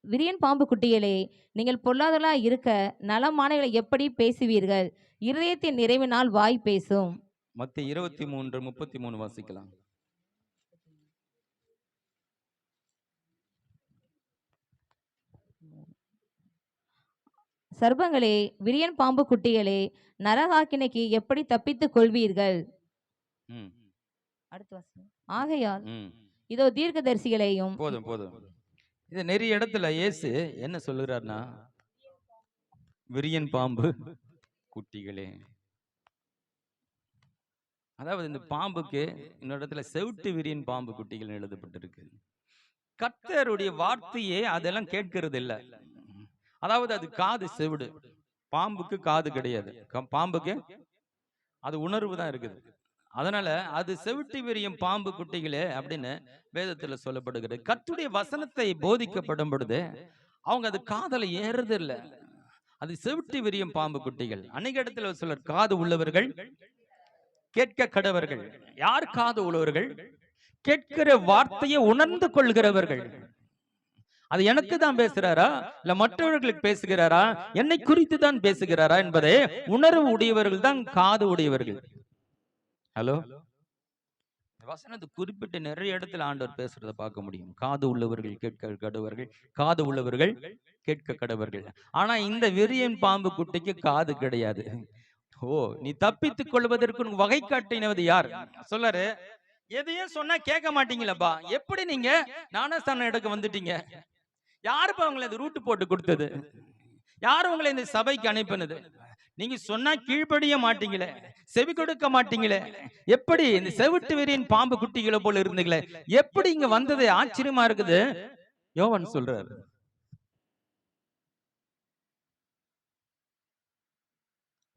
விரியன் பாம்பு குட்டிகளே, நீங்கள் பொல்லாதவர்களா இருக்க நலமானவர்களை எப்படி பேசுவீர்கள்? இருதயத்தின் நிறைவினால் வாய் பேசும். மத்தேயு 23:33 வாசிக்கலாம். சர்ப்பங்களே, விரியன் பாம்பு குட்டிகளே, நரகாக்கினைக்கு எப்படி தப்பித்துக் கொள்வீர்கள்? ஆகையால் இதோ தீர்க்கதரிசிகளையும். போதும் போதும். இது நிறைய இடத்துல இயேசு என்ன சொல்லுகிறார்னா, விரியன் பாம்பு குட்டிகளே. அதாவது இந்த பாம்புக்கு இன்னொரு இடத்துல செவிட்டு விரியன் பாம்பு குட்டிகள் எழுதப்பட்டிருக்கு. கர்த்தருடைய வார்த்தையே அதெல்லாம் கேட்கிறது இல்ல. அதாவது அது காது செவிடு, பாம்புக்கு காது கிடையாது. பாம்புக்கு அது உணர்வு தான் இருக்குது. அதனால அது செவிட்டு விரியும் பாம்பு குட்டிகளே அப்படின்னு வேதத்துல சொல்லப்படுகிறது. கர்த்தருடைய வசனத்தை போதிக்கப்படும் பொழுது அவங்க அது காதல ஏறுது இல்ல, அது செவிட்டு விரியும் பாம்பு குட்டிகள். அன்னைக்கு இடத்துல சொல்ல, காது உள்ளவர்கள் கேட்க கடவர்கள். யார் காது உள்ளவர்கள்? கேட்கிற வார்த்தையை உணர்ந்து கொள்கிறவர்கள். அது எனக்கு தான் பேசுறாரா இல்ல மற்றவர்களுக்கு பேசுகிறாரா, என்னை குறித்து தான் பேசுகிறாரா என்பதை உணர்வு உடையவர்கள் தான் காது உடையவர்கள். ஹலோ, வசனத்தை குறிப்பிட்டு நிறைய இடத்துல ஆண்டவர் பேசுறத பார்க்க முடியும். காது உள்ளவர்கள் கேட்க கடவர்கள், காது உள்ளவர்கள் கேட்க கடவர்கள். ஆனா இந்த விரியன் பாம்பு குட்டிக்கு காது கிடையாது. ஓ, நீ தப்பித்துக் கொள்வதற்கு வகை காட்டினது யார்? சொல்லரு, எதையும் சொன்னா கேட்க மாட்டீங்களப்பா, எப்படி நீங்க ஞானஸ்தானம் எடுக்க வந்துட்டீங்க? யாருப்பா உங்களை இந்த ரூட்டு போட்டு கொடுத்தது? யாரு உங்களை இந்த சபைக்கு அனுப்பினது? நீங்க சொன்னா கீழ்ப்படிய மாட்டீங்களே, செவி கொடுக்க மாட்டீங்களே, எப்படி இந்த செவிட்டு வெறியின் பாம்பு குட்டிகளை போல இருந்தீங்களே, எப்படி இங்க வந்தது? ஆச்சரியமா இருக்குது. யோவான் சொல்றாரு,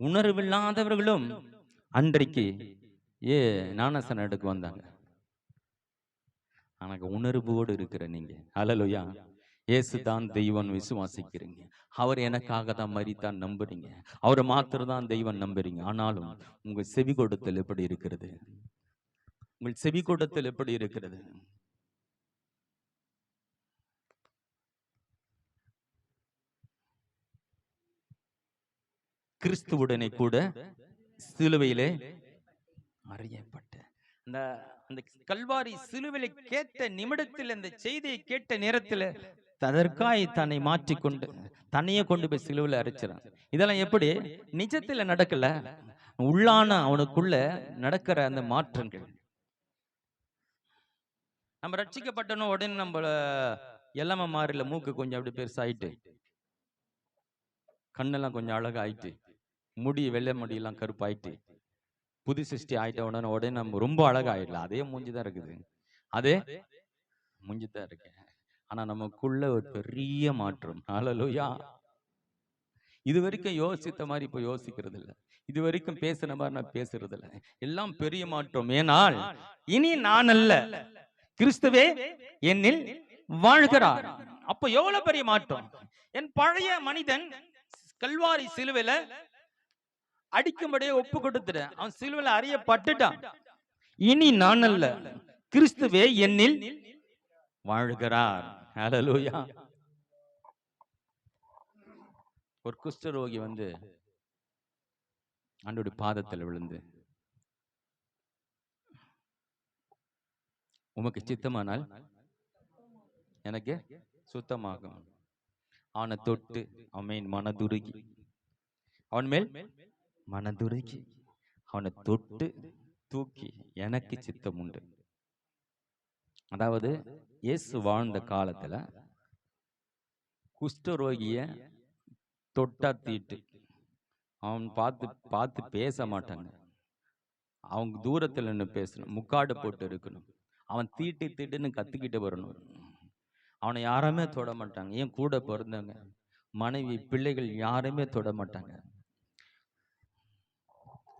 உணர்வில்லாதவர்களும் அன்றைக்கு ஞானஸ்தானம் எடுக்க வந்தாங்க. ஆனா உணர்வோடு இருக்கிற நீங்க, ஹல்லேலூயா, இயேசுதான் தெய்வம் விசுவாசிக்கிறீங்க, அவர் எனக்காக தான் மரித்தான் நம்புறீங்க, அவரை மாத்திரம் தான் தெய்வம் நம்புறீங்க. ஆனாலும் உங்க செவி கொடுத்தல் எப்படி இருக்கிறது? உங்கள் செவி கொடுத்தல் எப்படி இருக்கிறது? கிறிஸ்துவுடனே கூட சிலுவையிலே அறியப்பட்ட அந்த கல்வாரி சிலுவையிலே கேட்ட நிமிடத்தில், அந்த செய்தியை கேட்ட நேரத்தில் அதற்காய் தன்னை மாற்றிக்கொண்டு தன்னையே கொண்டு போய் சிலுவையில் அரைச்சிறான். இதெல்லாம் எப்படி நிஜத்துல நடக்கல, உள்ளான அவனுக்குள்ள நடக்கிற அந்த மாற்றங்கள். நம்ம ரட்சிக்கப்பட்டனும் உடனே நம்மள எல்லாம மாறில, மூக்கு கொஞ்சம் அப்படி பெருசாயிட்டு, கண்ணெல்லாம் கொஞ்சம் அழகாயிட்டு, முடி வெள்ளை முடியெல்லாம் கருப்பாயிட்டு, புது சிருஷ்டி ஆயிட்ட உடனே நம்ம ரொம்ப அழகாயிடலாம். அதே மூஞ்சிதான் இருக்குது, அதே மூஞ்சிதான் இருக்கு. ஆனா நமக்குள்ள ஒரு பெரிய மாற்றம். ஹல்லேலூயா. இது வரைக்கும் யோசித்த மாதிரி இப்ப யோசிக்கிறது இல்லை, இது வரைக்கும் பேசின மாதிரி நான் பேசுறது இல்லை. எல்லாம் பெரிய மாற்றம். ஏனால் இனி நான் அல்ல, கிறிஸ்துவே என்னில் வாழ்கிறார். அப்ப எவ்வளவு பெரிய மாற்றம்! என் பழைய மனிதன் கல்வாரி சிலுவையில அடிக்கும்படியே ஒப்பு கொடுத்துட்டேன், அவன் சிலுவையில அறியப்பட்டுட்டான். இனி நான் அல்ல, கிறிஸ்துவே என்னில் வாழ்கிறார். ஹல்லேலூயா. ஒரு குஷ்டரோகி வந்து ஆண்டவருடைய பாதத்தில் விழுந்து, உமக்கு சித்தமானால் எனக்கு சுத்தமாகும். அவனை தொட்டு அவன் மனதுருகி, அவன் மேல் மனதுருகி அவனை தொட்டு தூக்கி எனக்கு சித்தம் உண்டு. அதாவது இயேசு வாழ்ந்த காலத்துல குஷ்டரோகிய தொட்டா தீட்டு, அவன் பார்த்து பார்த்து பேச மாட்டாங்க, அவங்க தூரத்துல நின்று பேசணும், முக்காடு போட்டு இருக்கணும், அவன் தீட்டு தீட்டுன்னு கத்திக்கிட்டு வரணும். அவனை யாருமே தொட மாட்டாங்க. ஏன் கூட பிறந்தவங்க, மனைவி, பிள்ளைகள் யாருமே தொட மாட்டாங்க.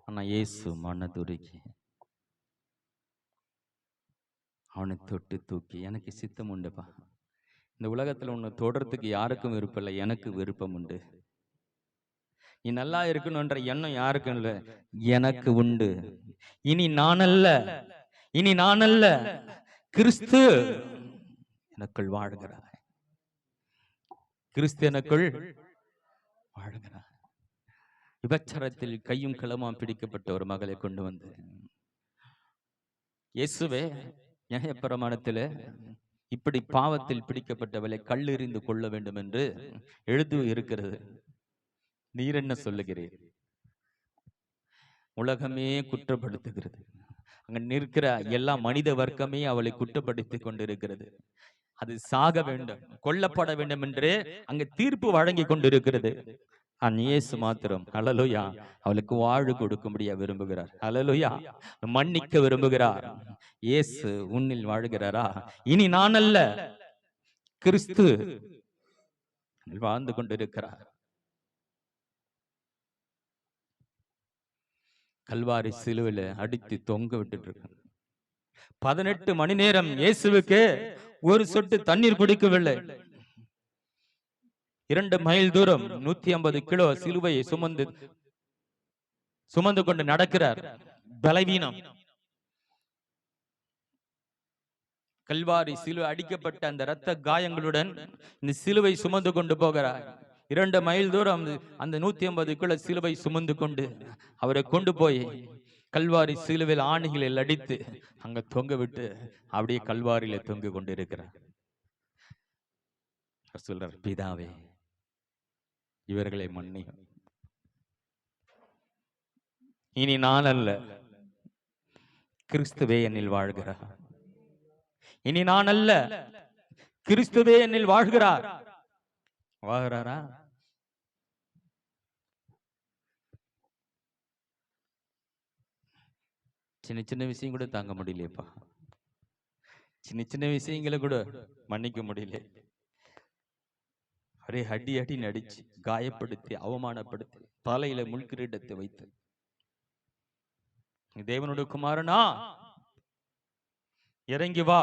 ஆனா இயேசு மனதுருகி அவனை தொட்டு தூக்கி எனக்கு சித்தம் உண்டுப்பா, இந்த உலகத்துல உன்னை தொடர்றதுக்கு யாருக்கும் விருப்பம் இல்லை, எனக்கு விருப்பம் உண்டு. நீ நல்லா இருக்கணும்ன்ற எண்ணம் யாருக்கும் இல்லை, எனக்கு உண்டு. இனி நான் அல்ல, இனி நான் அல்ல, கிறிஸ்து எனக்குள் வாழ்கிறார். கிறிஸ்து எனக்குள் வாழ்கிறார். விபச்சாரத்தில் கையும் களமா பிடிக்கப்பட்ட ஒரு மகளை கொண்டு வந்து, இயேசுவே நியாயப்பிரமாணத்தில் இப்படி பாவத்தில் பிடிக்கப்பட்டவளை கல்லெறிந்து கொள்ள வேண்டும் என்று எழுதி இருக்கிறது, நீர் என்ன சொல்லுகிறீர்? உலகமே குற்றப்படுத்துகிறது, அங்க நிற்கிற எல்லா மனித வர்க்கமே அவளை குற்றப்படுத்திக் கொண்டிருக்கிறது. அது சாக வேண்டும், கொல்லப்பட வேண்டும் என்று அங்க தீர்ப்பு வழங்கி கொண்டிருக்கிறது. இயேசு மாத்திரம் ஹல்லேலூயா அவளுக்கு வாழ்வு கொடுக்கும்படியா விரும்புகிறார். ஹல்லேலூயா மன்னிக்க விரும்புகிறார். இயேசு உன்னில் வாழ்கிறாரா? இனி நான் அல்ல, கிறிஸ்து வாழ்ந்து கொண்டிருக்கிறார். கல்வாரி சிலுவையில அடித்து தொங்க விட்டுட்டு இருக்காங்க. 18 மணி நேரம் இயேசுவுக்கு ஒரு சொட்டு தண்ணீர் குடிக்கவில்லை. 2 மைல் தூரம் 150 கிலோ சிலுவையை சுமந்து கொண்டு நடக்கிறார். பலவீனம். கல்வாரி சிலுவை அடிக்கப்பட்ட அந்த இரத்த காயங்களுடன் இந்த சிலுவை சுமந்து கொண்டு போகிறார். 2 மைல் தூரம் அந்த 150 கிலோ சிலுவை சுமந்து கொண்டு அவரை கொண்டு போய் கல்வாரி சிலுவையில் ஆணிகளில் அடித்து அங்க தொங்க விட்டு அப்படியே கல்வாரியில தொங்க கொண்டு இருக்கிறார். சொல்றார், பிதாவே இவர்களை மன்னியும், இனி நான் அல்ல, கிறிஸ்துவே என்னில் வாழ்கிறார். இனி நான் அல்ல, கிறிஸ்துவே என்னில் வாழ்கிறார். வாழ்கிறாரா? சின்ன சின்ன விஷயம் கூட தாங்க முடியலையப்பா, சின்ன சின்ன விஷயங்களை கூட மன்னிக்க முடியல. அரே அடி அடி நடிச்சு காயப்படுத்தி அவமானப்படுத்தி தலையில முள்கிரீடத்தை வைத்து, தேவனுடைய குமாரனா இறங்கி வா,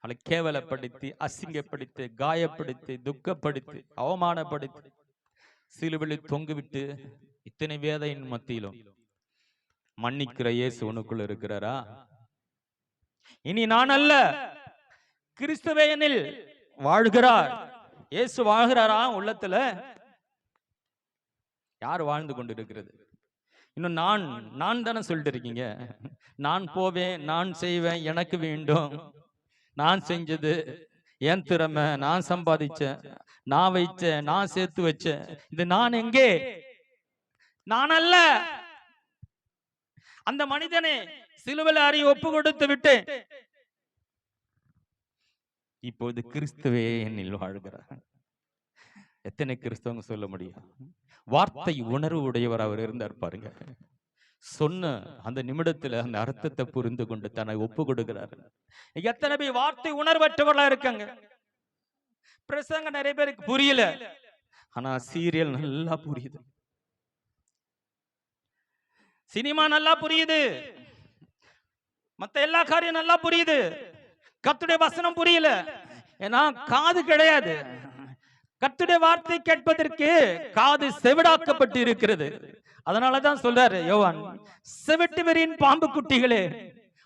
அவளை கேவலப்படுத்தி அசிங்கப்படுத்தி காயப்படுத்தி துக்கப்படுத்தி அவமானப்படுத்தி சிலுவையில் தொங்குவிட்டு இத்தனை வேதையின் மத்தியிலும் மன்னிக்கிற இயேசு உனக்குள்ள இருக்கிறாரா? இனி நான் அல்ல, கிறிஸ்துவே என்னில் வாழ்கிறார். இயேசு வாழ்கிறாரா உள்ளத்துல? யார் வாழ்ந்து கொண்டிருக்கிறது? இன்னும் நான் தானே சொல்லிட்டு இருக்கீங்க. நான் போவேன், நான் செய்வேன், எனக்கு வேண்டும், நான் செஞ்சது, என் திறமை, நான் சம்பாதிச்சேன், நான் வைச்சேன், நான் சேர்த்து வச்சேன், இது நான் எங்கே? நான் அல்ல. அந்த மனிதனை சிலுவையில் அறி ஒப்பு கொடுத்து விட்டேன். இப்போது கிறிஸ்துவே என்னில் வாழ்கிறார். எத்தனை கிறிஸ்தவங்க சொல்ல முடியும்? வார்த்தை உணர்வு உடையவர் அவர் இருந்தார் பாருங்க. சொன்ன அந்த நிமிடத்துல அந்த அர்த்தத்தை புரிந்து கொண்டு தன்னை ஒப்பு கொடுக்கிறார். எத்தனை பேர் வார்த்தை உணர்வற்றவர்களா இருக்காங்க? பிரசங்க நிறைய பேருக்கு புரியல, ஆனா சீரியல் நல்லா புரியுது, சினிமா நல்லா புரியுது, மத்த எல்லா காரியம் நல்லா புரியுது. கர்த்தருடைய வசனம் புரியல, ஏன்னா காது கிடையாது. கர்த்தருடைய வார்த்தை கேட்பதற்கு காது செவிடாக்கப்பட்டு இருக்கிறது. அதனாலதான் சொல்றாரு யோவான், செவிட்டுவரின் பாம்பு குட்டிகளே,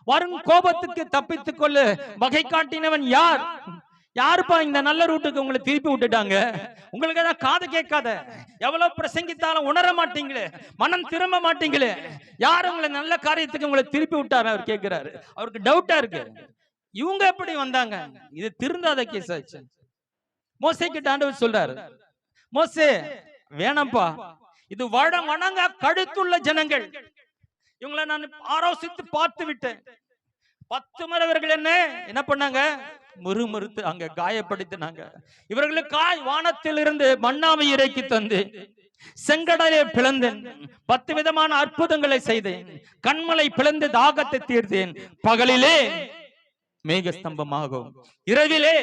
வரும் கோபத்துக்கு தப்பித்துக் கொள்ள வகை காட்டினவன் யார்? யாருப்பா இந்த நல்ல ரூட்டுக்கு உங்களை திருப்பி விட்டுட்டாங்க? உங்களுக்கு ஏதாவது காது கேட்காத, எவ்வளவு பிரசங்கித்தாலும் உணர மாட்டீங்களே, மனம் திரும்ப மாட்டீங்களே, யார் உங்களை நல்ல காரியத்துக்கு உங்களை திருப்பி விட்டாரு? அவர் கேட்கிறாரு, அவருக்கு டவுட்டா இருக்கு. இவங்க எப்படி வந்தாங்க? இது திருந்தாத கேஸ் ஆச்சு. மோசே கிட்ட ஆண்டவர் சொல்றாரு, மோசே வேணாம்ப்பா, இது வணங்க கழுத்துள்ள ஜனங்கள், இவங்களை நான் ஆலோசித்து பார்த்து விட்டேன். 10 மறவர்கள் என்ன பண்ணாங்க? முறுமுறுத்து அங்க காயப்படுத்தினாங்க. இவர்களுக்காய் வானத்திலிருந்து மன்னாவை இறக்கி தந்து செங்கடலை பிளந்தேன், 10 விதமான அற்புதங்களை செய்தேன், கண்மலை பிளந்து தாகத்தை தீர்த்தேன். பகலிலே மேக ஸ்தம்பமாகும், இரவிலே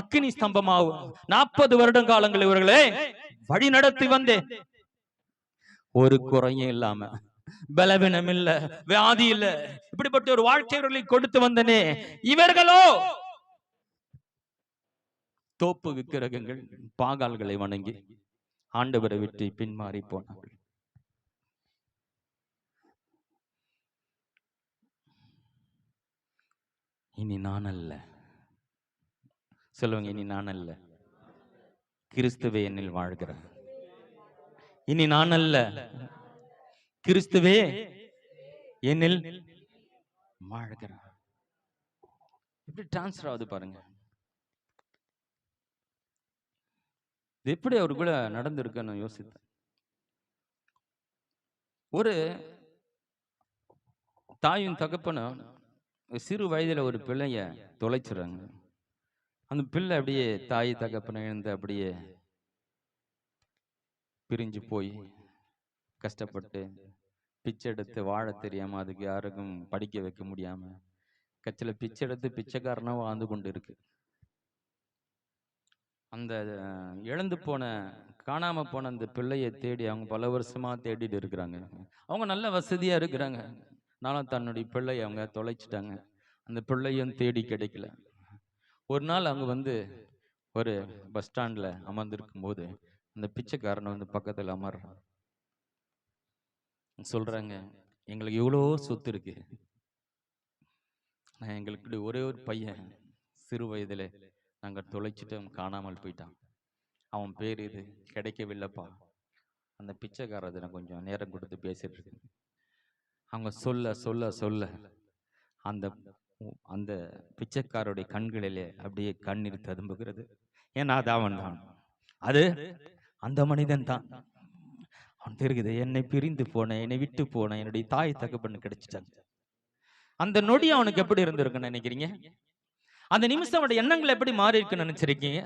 அக்கினி ஸ்தம்பமாகும். 40 வருடங்காலங்கள் இவர்களே வழி நடத்தி வந்தேன். ஒரு குறையும் இல்லாம, பலவீனம் இல்ல, வியாதி இல்ல, இப்படிப்பட்ட ஒரு வாழ்க்கை இவர்களை கொடுத்து வந்தனே. இவர்களோ தோப்பு விக்கிரகங்கள், பாகால்களை வணங்கி ஆண்டவரை விட்டு பின்மாறி போனார்கள். இனி நான் அல்ல, சொல்லுவாங்க, இனி நான் அல்ல, கிறிஸ்துவே என்னில் வாழ்கிறார். இனி நான் அல்ல, கிறிஸ்துவே என்னில் வாழ்கிறார். எப்படி டிரான்ஸ்ஃபர் ஆகுது பாருங்க. இது எப்படி அவருக்குள்ள நடந்திருக்குன்னு யோசித்தேன். ஒரு தாயும் தகப்பனும் சிறு வயதுல ஒரு பிள்ளைய தொலைச்சுறாங்க. அந்த பிள்ளை அப்படியே தாய் தகப்பனை இழந்து அப்படியே பிரிஞ்சு போய் கஷ்டப்பட்டு பிச்சை எடுத்து வாழ தெரியாம, அதுக்கு யாருக்கும் படிக்க வைக்க முடியாம கட்சியில பிச்சை எடுத்து பிச்சைக்காரனா வாழ்ந்து கொண்டு இருக்கு. அந்த இழந்து போன, காணாம போன அந்த பிள்ளையை தேடி அவங்க பல வருஷமா தேடிட்டு இருக்கிறாங்க. அவங்க நல்ல வசதியா இருக்கிறாங்க. நானும் தன்னுடைய பிள்ளையை அவங்க தொலைச்சிட்டாங்க. அந்த பிள்ளையும் தேடி கிடைக்கல. ஒரு நாள் அவங்க ஒரு பஸ் ஸ்டாண்ட்ல அமர்ந்திருக்கும் போது அந்த பிச்சைக்காரன் பக்கத்துல அமர்றான். சொல்றாங்க, எங்களுக்கு இவ்வளோ சொத்து இருக்கு, எங்களுக்கு ஒரே ஒரு பையன் சிறு வயதுல நாங்க தொலைச்சிட்டு காணாமல் போயிட்டான். அவன் பேர் இது கிடைக்கவில்லைப்பா. அந்த பிச்சைக்காரர் நான் கொஞ்சம் நேரம் கொடுத்து பேசிட்டு இருக்கேன். அவங்க சொல்ல சொல்ல சொல்ல அந்த அந்த பிச்சைக்காரருடைய கண்களிலே அப்படியே கண்ணீர் ததும்புகிறது. ஏன்னா அது அவன் தான், அது அந்த மனிதன் தான். அவன் தெரியுது, என்னை பிரிந்து போன, என்னை விட்டு போன என்னுடைய தாய் தகப்பன்னு கிடைச்சிட்டாங்க. அந்த நொடி அவனுக்கு எப்படி இருந்திருக்குன்னு நினைக்கிறீங்க? அந்த நிமிஷம் அவனுடைய எண்ணங்கள் எப்படி மாறி இருக்குன்னு நினைச்சிருக்கீங்க?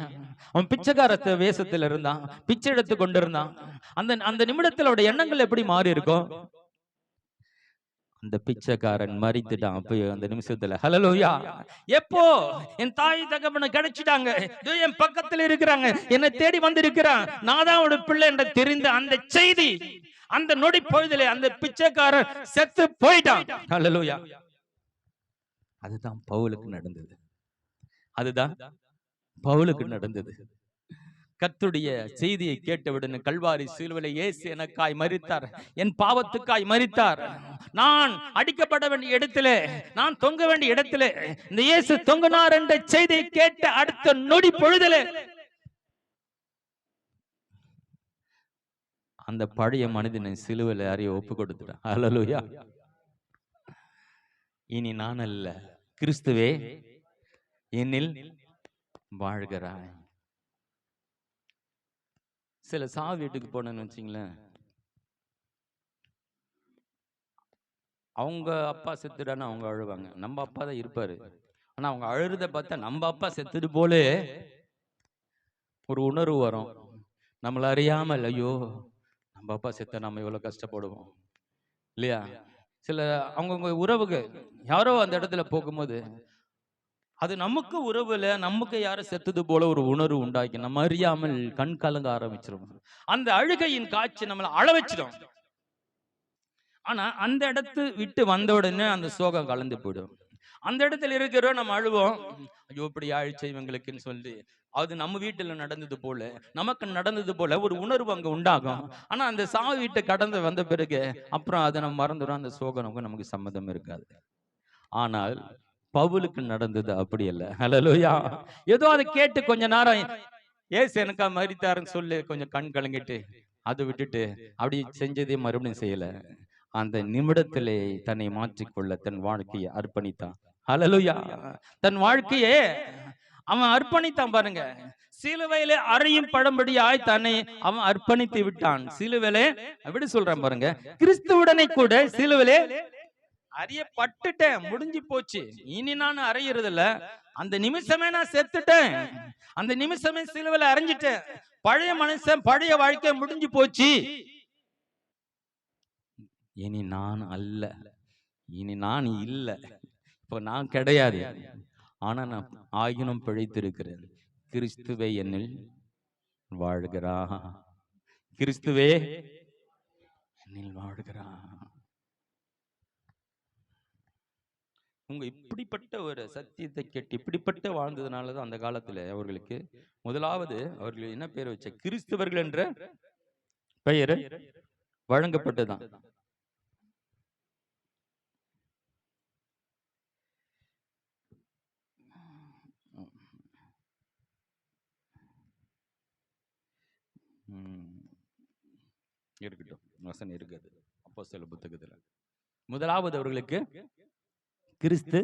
அவன் பிச்சைக்கார வேஷத்துல இருந்தான், பிச்சை எடுத்து கொண்டு இருந்தான். அந்த நிமிடத்தில் அவருடைய எண்ணங்கள் எப்படி மாறி இருக்கும்? அந்த பிச்சைக்காரன் மறித்துட்டான். அப்போ அந்த நிமிஷத்துல ஹல்லேலூயா, எப்போ என் தாய் தகப்பனை கிடைச்சிட்டாங்க, என் பக்கத்துல இருக்கிறாங்க, என்னை தேடி வந்து இருக்கிறான், நான் தான் அவனோட பிள்ளை என்ற தெரிந்த அந்த செய்தி, அந்த நொடி பொழுதிலே அந்த பிச்சைக்காரன் செத்து போயிட்டான். ஹல்லேலூயா. அதுதான் பவுலுக்கு நடந்தது. அதுதான் பவுலுக்கு நடந்தது. கர்த்தருடைய செய்தியை கேட்டவுடனே கல்வாரி சிலுவையிலே இயேசு எனக்காய் மரித்தார், என் பாவத்துக்காய் மரித்தார். நான் அடிக்கப்பட வேண்டிய இடத்திலே, நான் தொங்க வேண்டிய இடத்திலே இந்த இயேசு தொங்கினார் என்ற செய்தியை கேட்ட அடுத்த நொடி பொழுதிலே அந்த பழைய மனிதனை சிலுவையிலே அறிய ஒப்பு கொடுத்துட்டான். ஹல்லேலூயா. இனி நான் அல்ல, கிறிஸ்துவே என்னில் வாழ்கிறாய். சில சாவு வீட்டுக்கு போனேன்னு வச்சிங்களேன், அவங்க அப்பா செத்துட்டான்னு அவங்க அழுவாங்க. நம்ம அப்பா தான் இருப்பாரு, ஆனா அவங்க அழுறத பார்த்தா நம்ம அப்பா செத்துட்டு போலே ஒரு உணர்வு வரும். நம்மள அறியாமல், ஐயோ நம்ம அப்பா செத்த நம்ம எவ்வளவு கஷ்டப்படுவோம் இல்லையா? சில அவங்கவுங்க உறவுகள் யாரோ அந்த இடத்துல போகும்போது அது நமக்கு உறவுல நமக்கு யாரும் செத்தது போல ஒரு உணர்வு உண்டாக்கி நம்ம அறியாமல் கண் கலங்க ஆரம்பிச்சிடும். அந்த அழுகையின் காட்சி நம்மளை அழ வச்சிடும். ஆனா அந்த இடத்து விட்டு வந்த உடனே அந்த சோகம் கலந்து போயிடும். அந்த இடத்துல இருக்கிறோம், நம்ம அழுவோம், ஐயோ இப்படி ஆயிடுச்சு இவங்களுக்குன்னு சொல்லி. அது நம்ம வீட்டுல நடந்தது போல, நமக்கு நடந்தது போல ஒரு உணர்வு அங்க உண்டாகும். ஆனா அந்த சாவு வீட்டை கடந்து வந்த பிறகு அப்புறம் அதை நம்ம மறந்துடும். அந்த சோகம் நமக்கு சம்மதம் இருக்காது. ஆனால் பவுலுக்கு நடந்தது அப்படி அல்ல. ஹல்லேலூயா. ஏதோ அதை கேட்டு கொஞ்ச நேரம் ஏசு எனக்கா மரித்தாருன்னு சொல்லி கொஞ்சம் கண் கலங்கிட்டு அதை விட்டுட்டு அப்படி செஞ்சதே மறுபடியும் செய்யல. அந்த நிமிடத்திலே தன்னை மாற்றிக்கொள்ள தன் வாழ்க்கையை அர்ப்பணித்தான். ஹல்லேலூயா. தன் வாழ்க்கையே அவன் அர்ப்பணித்தான் பாருங்க. சிலுவையிலே அறையும் பழம்படியாய் தன்னை அவன் அர்ப்பணித்து விட்டான். சிலுவையிலே எப்படி சொல்றான் பாருங்க, கிறிஸ்துவுடனே கூட சிலுவையிலே அறியப்பட்டுட்டேன், முடிஞ்சு போச்சு, இனி நான் அறையிறது இல்ல, அந்த நிமிஷமே நான் செத்துட்டேன், அந்த நிமிஷமே சிலுவையில அறைஞ்சிட்டேன், பழைய மனுஷன் பழைய வாழ்க்கை முடிஞ்சு போச்சு, இனி நான் அல்ல, இனி நான் இல்ல, இப்ப நான் கிடையாது, ஆனா நான் ஆகினும் பிழைத்திருக்கிறேன், கிறிஸ்துவே என்னில் வாழ்கிறா, கிறிஸ்துவே என்னில் வாழ்கிறா. உங்க இப்படிப்பட்ட ஒரு சத்தியத்தை கேட்டு இப்படிப்பட்ட வாழ்ந்ததுனாலதான் அந்த காலத்துல அவர்களுக்கு முதலாவது அவர்கள் என்ன பேர் வச்ச, கிறிஸ்தவர்கள் என்ற பெயர் வழங்கப்பட்டதுதான். இருக்கட்டும், வசனம் இருக்குது அப்போஸ்தலர் புத்தகத்துல. முதலாவது அவர்களுக்கு கிறிஸ்து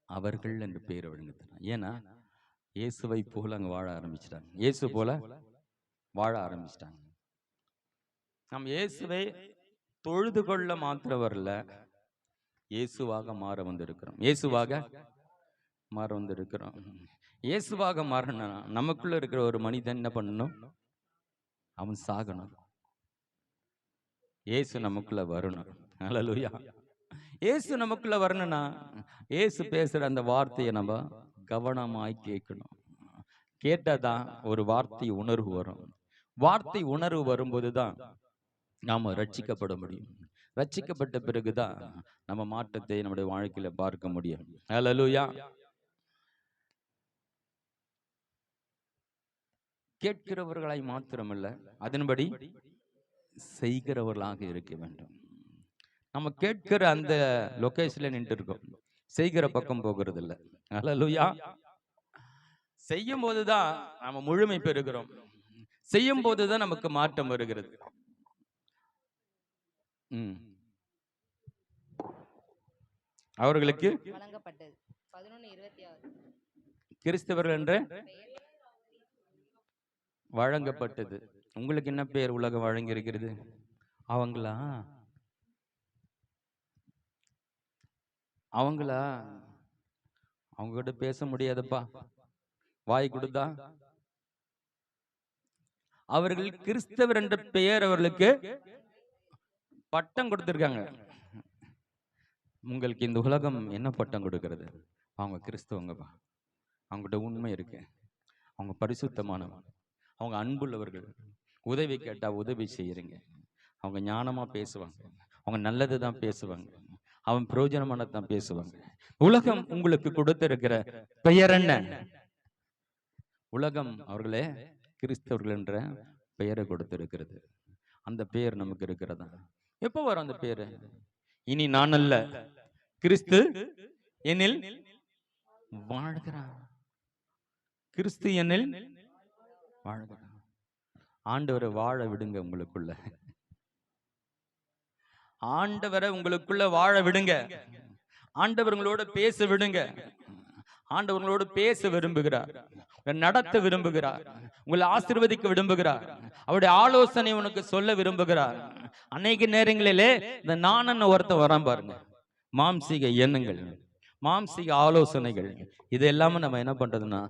அவர்கள் என்று பெயர் வழங்குகிறார். ஏன்னா இயேசுவை போல அங்க வாழ ஆரம்பிச்சிட்டாங்க, இயேசு போல வாழ ஆரம்பிச்சிட்டாங்க. நாம் இயேசுவை தொழுது கொள்ள மாத்திர வரல, இயேசுவாக மாற வந்திருக்கிறோம், இயேசுவாக மாற வந்திருக்கிறோம். இயேசுவாக மாறணும், நமக்குள்ள இருக்கிற ஒரு மனிதன் என்ன பண்ணணும், அவன் சாகணும், இயேசு நமக்குள்ள வரணும். ஹல்லேலூயா. இயேசு நமக்குள்ள வரணும்னா இயேசு பேசுற அந்த வார்த்தையை நம்ம கவனமாய் கேட்கணும். கேட்டாதான் ஒரு வார்த்தை உணர்வு வரும். வார்த்தை உணர்வு வரும்போதுதான் நாம ரட்சிக்கப்பட முடியும். ரட்சிக்கப்பட்ட பிறகுதான் நம்ம மாற்றத்தை நம்முடைய வாழ்க்கையில பார்க்க முடியும். ஹல்லேலூயா. கேட்கிறவர்களாய் மாத்திரமல்ல, அதன்படி செய்கிறவர்களாக இருக்க வேண்டும். நம்ம கேட்கிற அந்த லொகேஷன்ல நின்று இருக்கோம், செய்கிற பக்கம் போகிறது இல்லை. ஹல்லேலூயா. செய்யும் போதுதான் நம்ம முழுமை பெறுகிறோம், செய்யும் போதுதான் நமக்கு மாற்றம் வருகிறது. அவர்களுக்கு வழங்கப்பட்டது 11:26 கிறிஸ்தவர்கள் என்று வழங்கப்பட்டது. உங்களுக்கு என்ன பேர் உலகம் வழங்கி இருக்கிறது? அவங்களா அவங்களா அவங்க கிட்ட பேச முடியாதப்பா, வாய் கொடுத்தா. அவர்கள் கிறிஸ்தவர் என்ற பெயர் அவர்களுக்கு பட்டம் கொடுத்திருக்காங்க. உங்களுக்கு இந்த உலகம் என்ன பட்டம் கொடுக்கிறது? அவங்க கிறிஸ்தவங்கப்பா, அவங்ககிட்ட உண்மை இருக்கு, அவங்க பரிசுத்தமானவங்க, அவங்க அன்புள்ளவர்கள், உதவி கேட்டா உதவி செய்யறீங்க, அவங்க ஞானமா பேசுவாங்க, அவங்க நல்லது தான் பேசுவாங்க, அவன் பிரயோஜனமானதான் பேசுவாங்க. உலகம் உங்களுக்கு கொடுத்திருக்கிற பெயர் என்ன? உலகம் அவர்களே கிறிஸ்தவர்கள் என்ற பெயரை கொடுத்திருக்கிறது. அந்த பெயர் நமக்கு இருக்கிறதா? எப்போ வரும் அந்த பெயர்? இனி நான் அல்ல, கிறிஸ்து என்னில் வாழ்கிறான், கிறிஸ்து என்னில் வாழ்கிறான். ஆண்டவரை வாழ விடுங்க, உங்களுக்குள்ள ஆண்டவரை உங்களுக்குள்ள வாழ விடுங்க, ஆண்டவர்களோட பேச விடுங்க. ஆண்டவர்களோடு பேச விரும்புகிறார், நடத்த விரும்புகிறார், உங்களை ஆசீர்வதிக்க விரும்புகிறார், அவருடைய ஆலோசனை உனக்கு சொல்ல விரும்புகிறார். அநேக நேரங்களிலே இந்த நானன்னு ஒருத்தன் வரான் பாருங்க, மாம்சீக எண்ணங்கள், மாம்சீக ஆலோசனைகள், இது எல்லாமே நம்ம என்ன பண்றதுன்னா,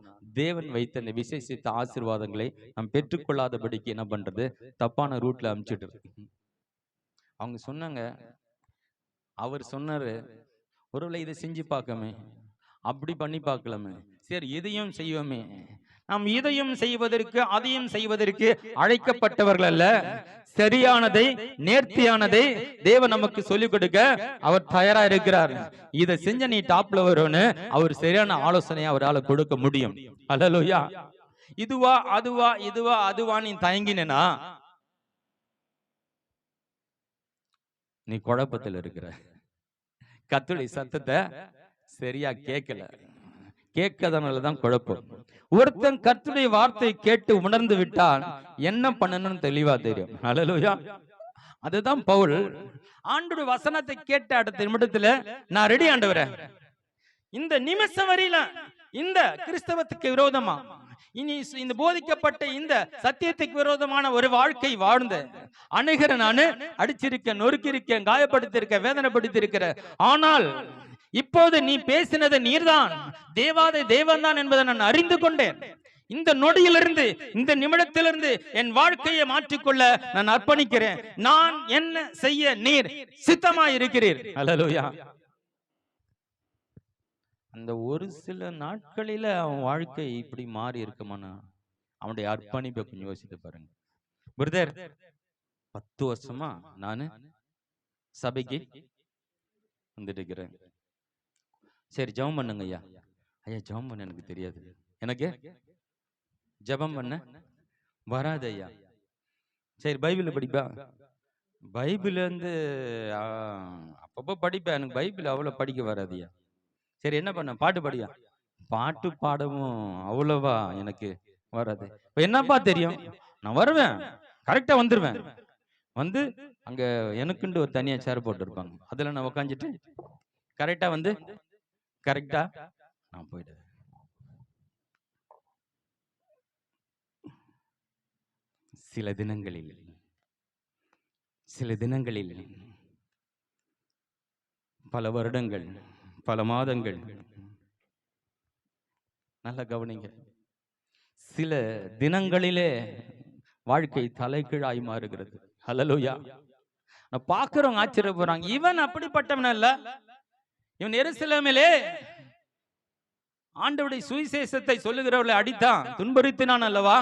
தேவன் வைத்த இந்த விசேஷித்த ஆசீர்வாதங்களை நாம் பெற்றுக்கொள்ளாதபடிக்கு என்ன பண்றது, தப்பான ரூட்ல அனுப்பிச்சிட்டு. அவங்க சொன்னாங்க, அவர் சொன்னாரு, ஒருவேளை இதை செஞ்சு பார்க்கமே, அப்படி பண்ணி பார்க்கலாமே, சரி இதையும் செய்வோமே. நாம் இதையும் செய்வதற்கு அதையும் செய்வதற்கு அழைக்கப்பட்டவர்கள் அல்ல. சரியானதை நேர்த்தியானதை தேவன் நமக்கு சொல்லிக் கொடுக்க அவர் தயாரா இருக்கிறார். இதை செஞ்ச நீ டாப்ல வரும்னு அவர் சரியான ஆலோசனையை அவரால் கொடுக்க முடியும். அல்லேலூயா. இதுவா அதுவா இதுவா அதுவா நீ தயங்கினா நீ குழப்பத்தில் இருக்கிற. கர்த்தருடைய சத்தத்தை சரியா கேட்கல, கேட்கறதுனாலதான் குழப்பம். ஒருத்தன் கர்த்தருடைய வார்த்தை கேட்டு உணர்ந்து விட்டால் என்ன பண்ணணும்னு தெளிவா தெரியும். அல்லேலூயா. அதுதான் பவுல் ஆண்டவருடைய வசனத்தை கேட்ட அடுத்த நிமிடத்துல, நான் ரெடி ஆண்டவரே, இந்த நிமிஷம் வரையில இந்த கிறிஸ்தவத்துக்கு விரோதமா இனி இந்த போதிக்கப்பட்ட இந்த சத்தியத்துக்கு விரோதமான ஒரு வாழ்க்கை வாழ்ந்த அநேகரை நானு அடிச்சிருக்கேன், நொறுக்கியிருக்கேன், காயப்படுத்திருக்கேன், வேதனைப்படுத்தியிருக்கிற. ஆனால் இப்போது நீ பேசினது நீர்தான், தேவாதி தேவன் தான் என்பதை நான் அறிந்து கொண்டேன். இந்த நொடியிலிருந்து, இந்த நிமிடத்திலிருந்து என் வாழ்க்கையை மாற்றிக்கொள்ள நான் அர்ப்பணிக்கிறேன். நான் என்ன செய்ய நீர் சித்தமாய் இருக்கிறீர். அல்லேலூயா. அந்த ஒரு சில நாட்களில அவன் வாழ்க்கை இப்படி மாறி இருக்குமானா அவனுடைய அர்ப்பணிப்பை கொஞ்சம் யோசித்து பாருங்க. பிரதர், 10 வருஷமா நானு சபைக்கு வந்துட்டு இருக்கிறேன். சரி, ஜெபம் பண்ணுங்க ஐயா. ஐயா ஜெபம் பண்ண எனக்கு தெரியாது, எனக்கு ஜெபம் பண்ண வராது ஐயா. சரி, பைபிள் படிப்பா? பைபிள் வந்து அப்பப்போ படிப்பேன், எனக்கு பைபிள் அவ்வளவு படிக்க வராது ஐயா. சரி, என்ன பண்ண? பாட்டு பாடியா? பாட்டு பாடவும் அவ்வளவா எனக்கு வராது. இப்ப என்னப்பா தெரியும்? நான் வருவேன், கரெக்டா வந்துருவேன். வந்து அங்க எனக்குண்டு ஒரு தனியா சேர் போட்டு இருப்பாங்க, அதுல நான் உக்காந்துட்டு கரெக்டா வந்து கரெக்டா நான் போயிடுவேன். சில தினங்களில் பல வருடங்கள், பல மாதங்கள், நல்ல கவனிங்க, சில தினங்களிலே வாழ்க்கை தலைகீழாய் மாறுகிறது. ஹல்லேலூயா. பாக்குறவங்க ஆச்சரியப்படுறாங்க, இவன் அப்படிப்பட்டவன் அல்ல, இவன் எருசலேமிலே ஆண்டவருடைய சுவிசேஷத்தை சொல்லுகிறவர்களை அடித்தான், துன்புறுத்தினான் அல்லவா,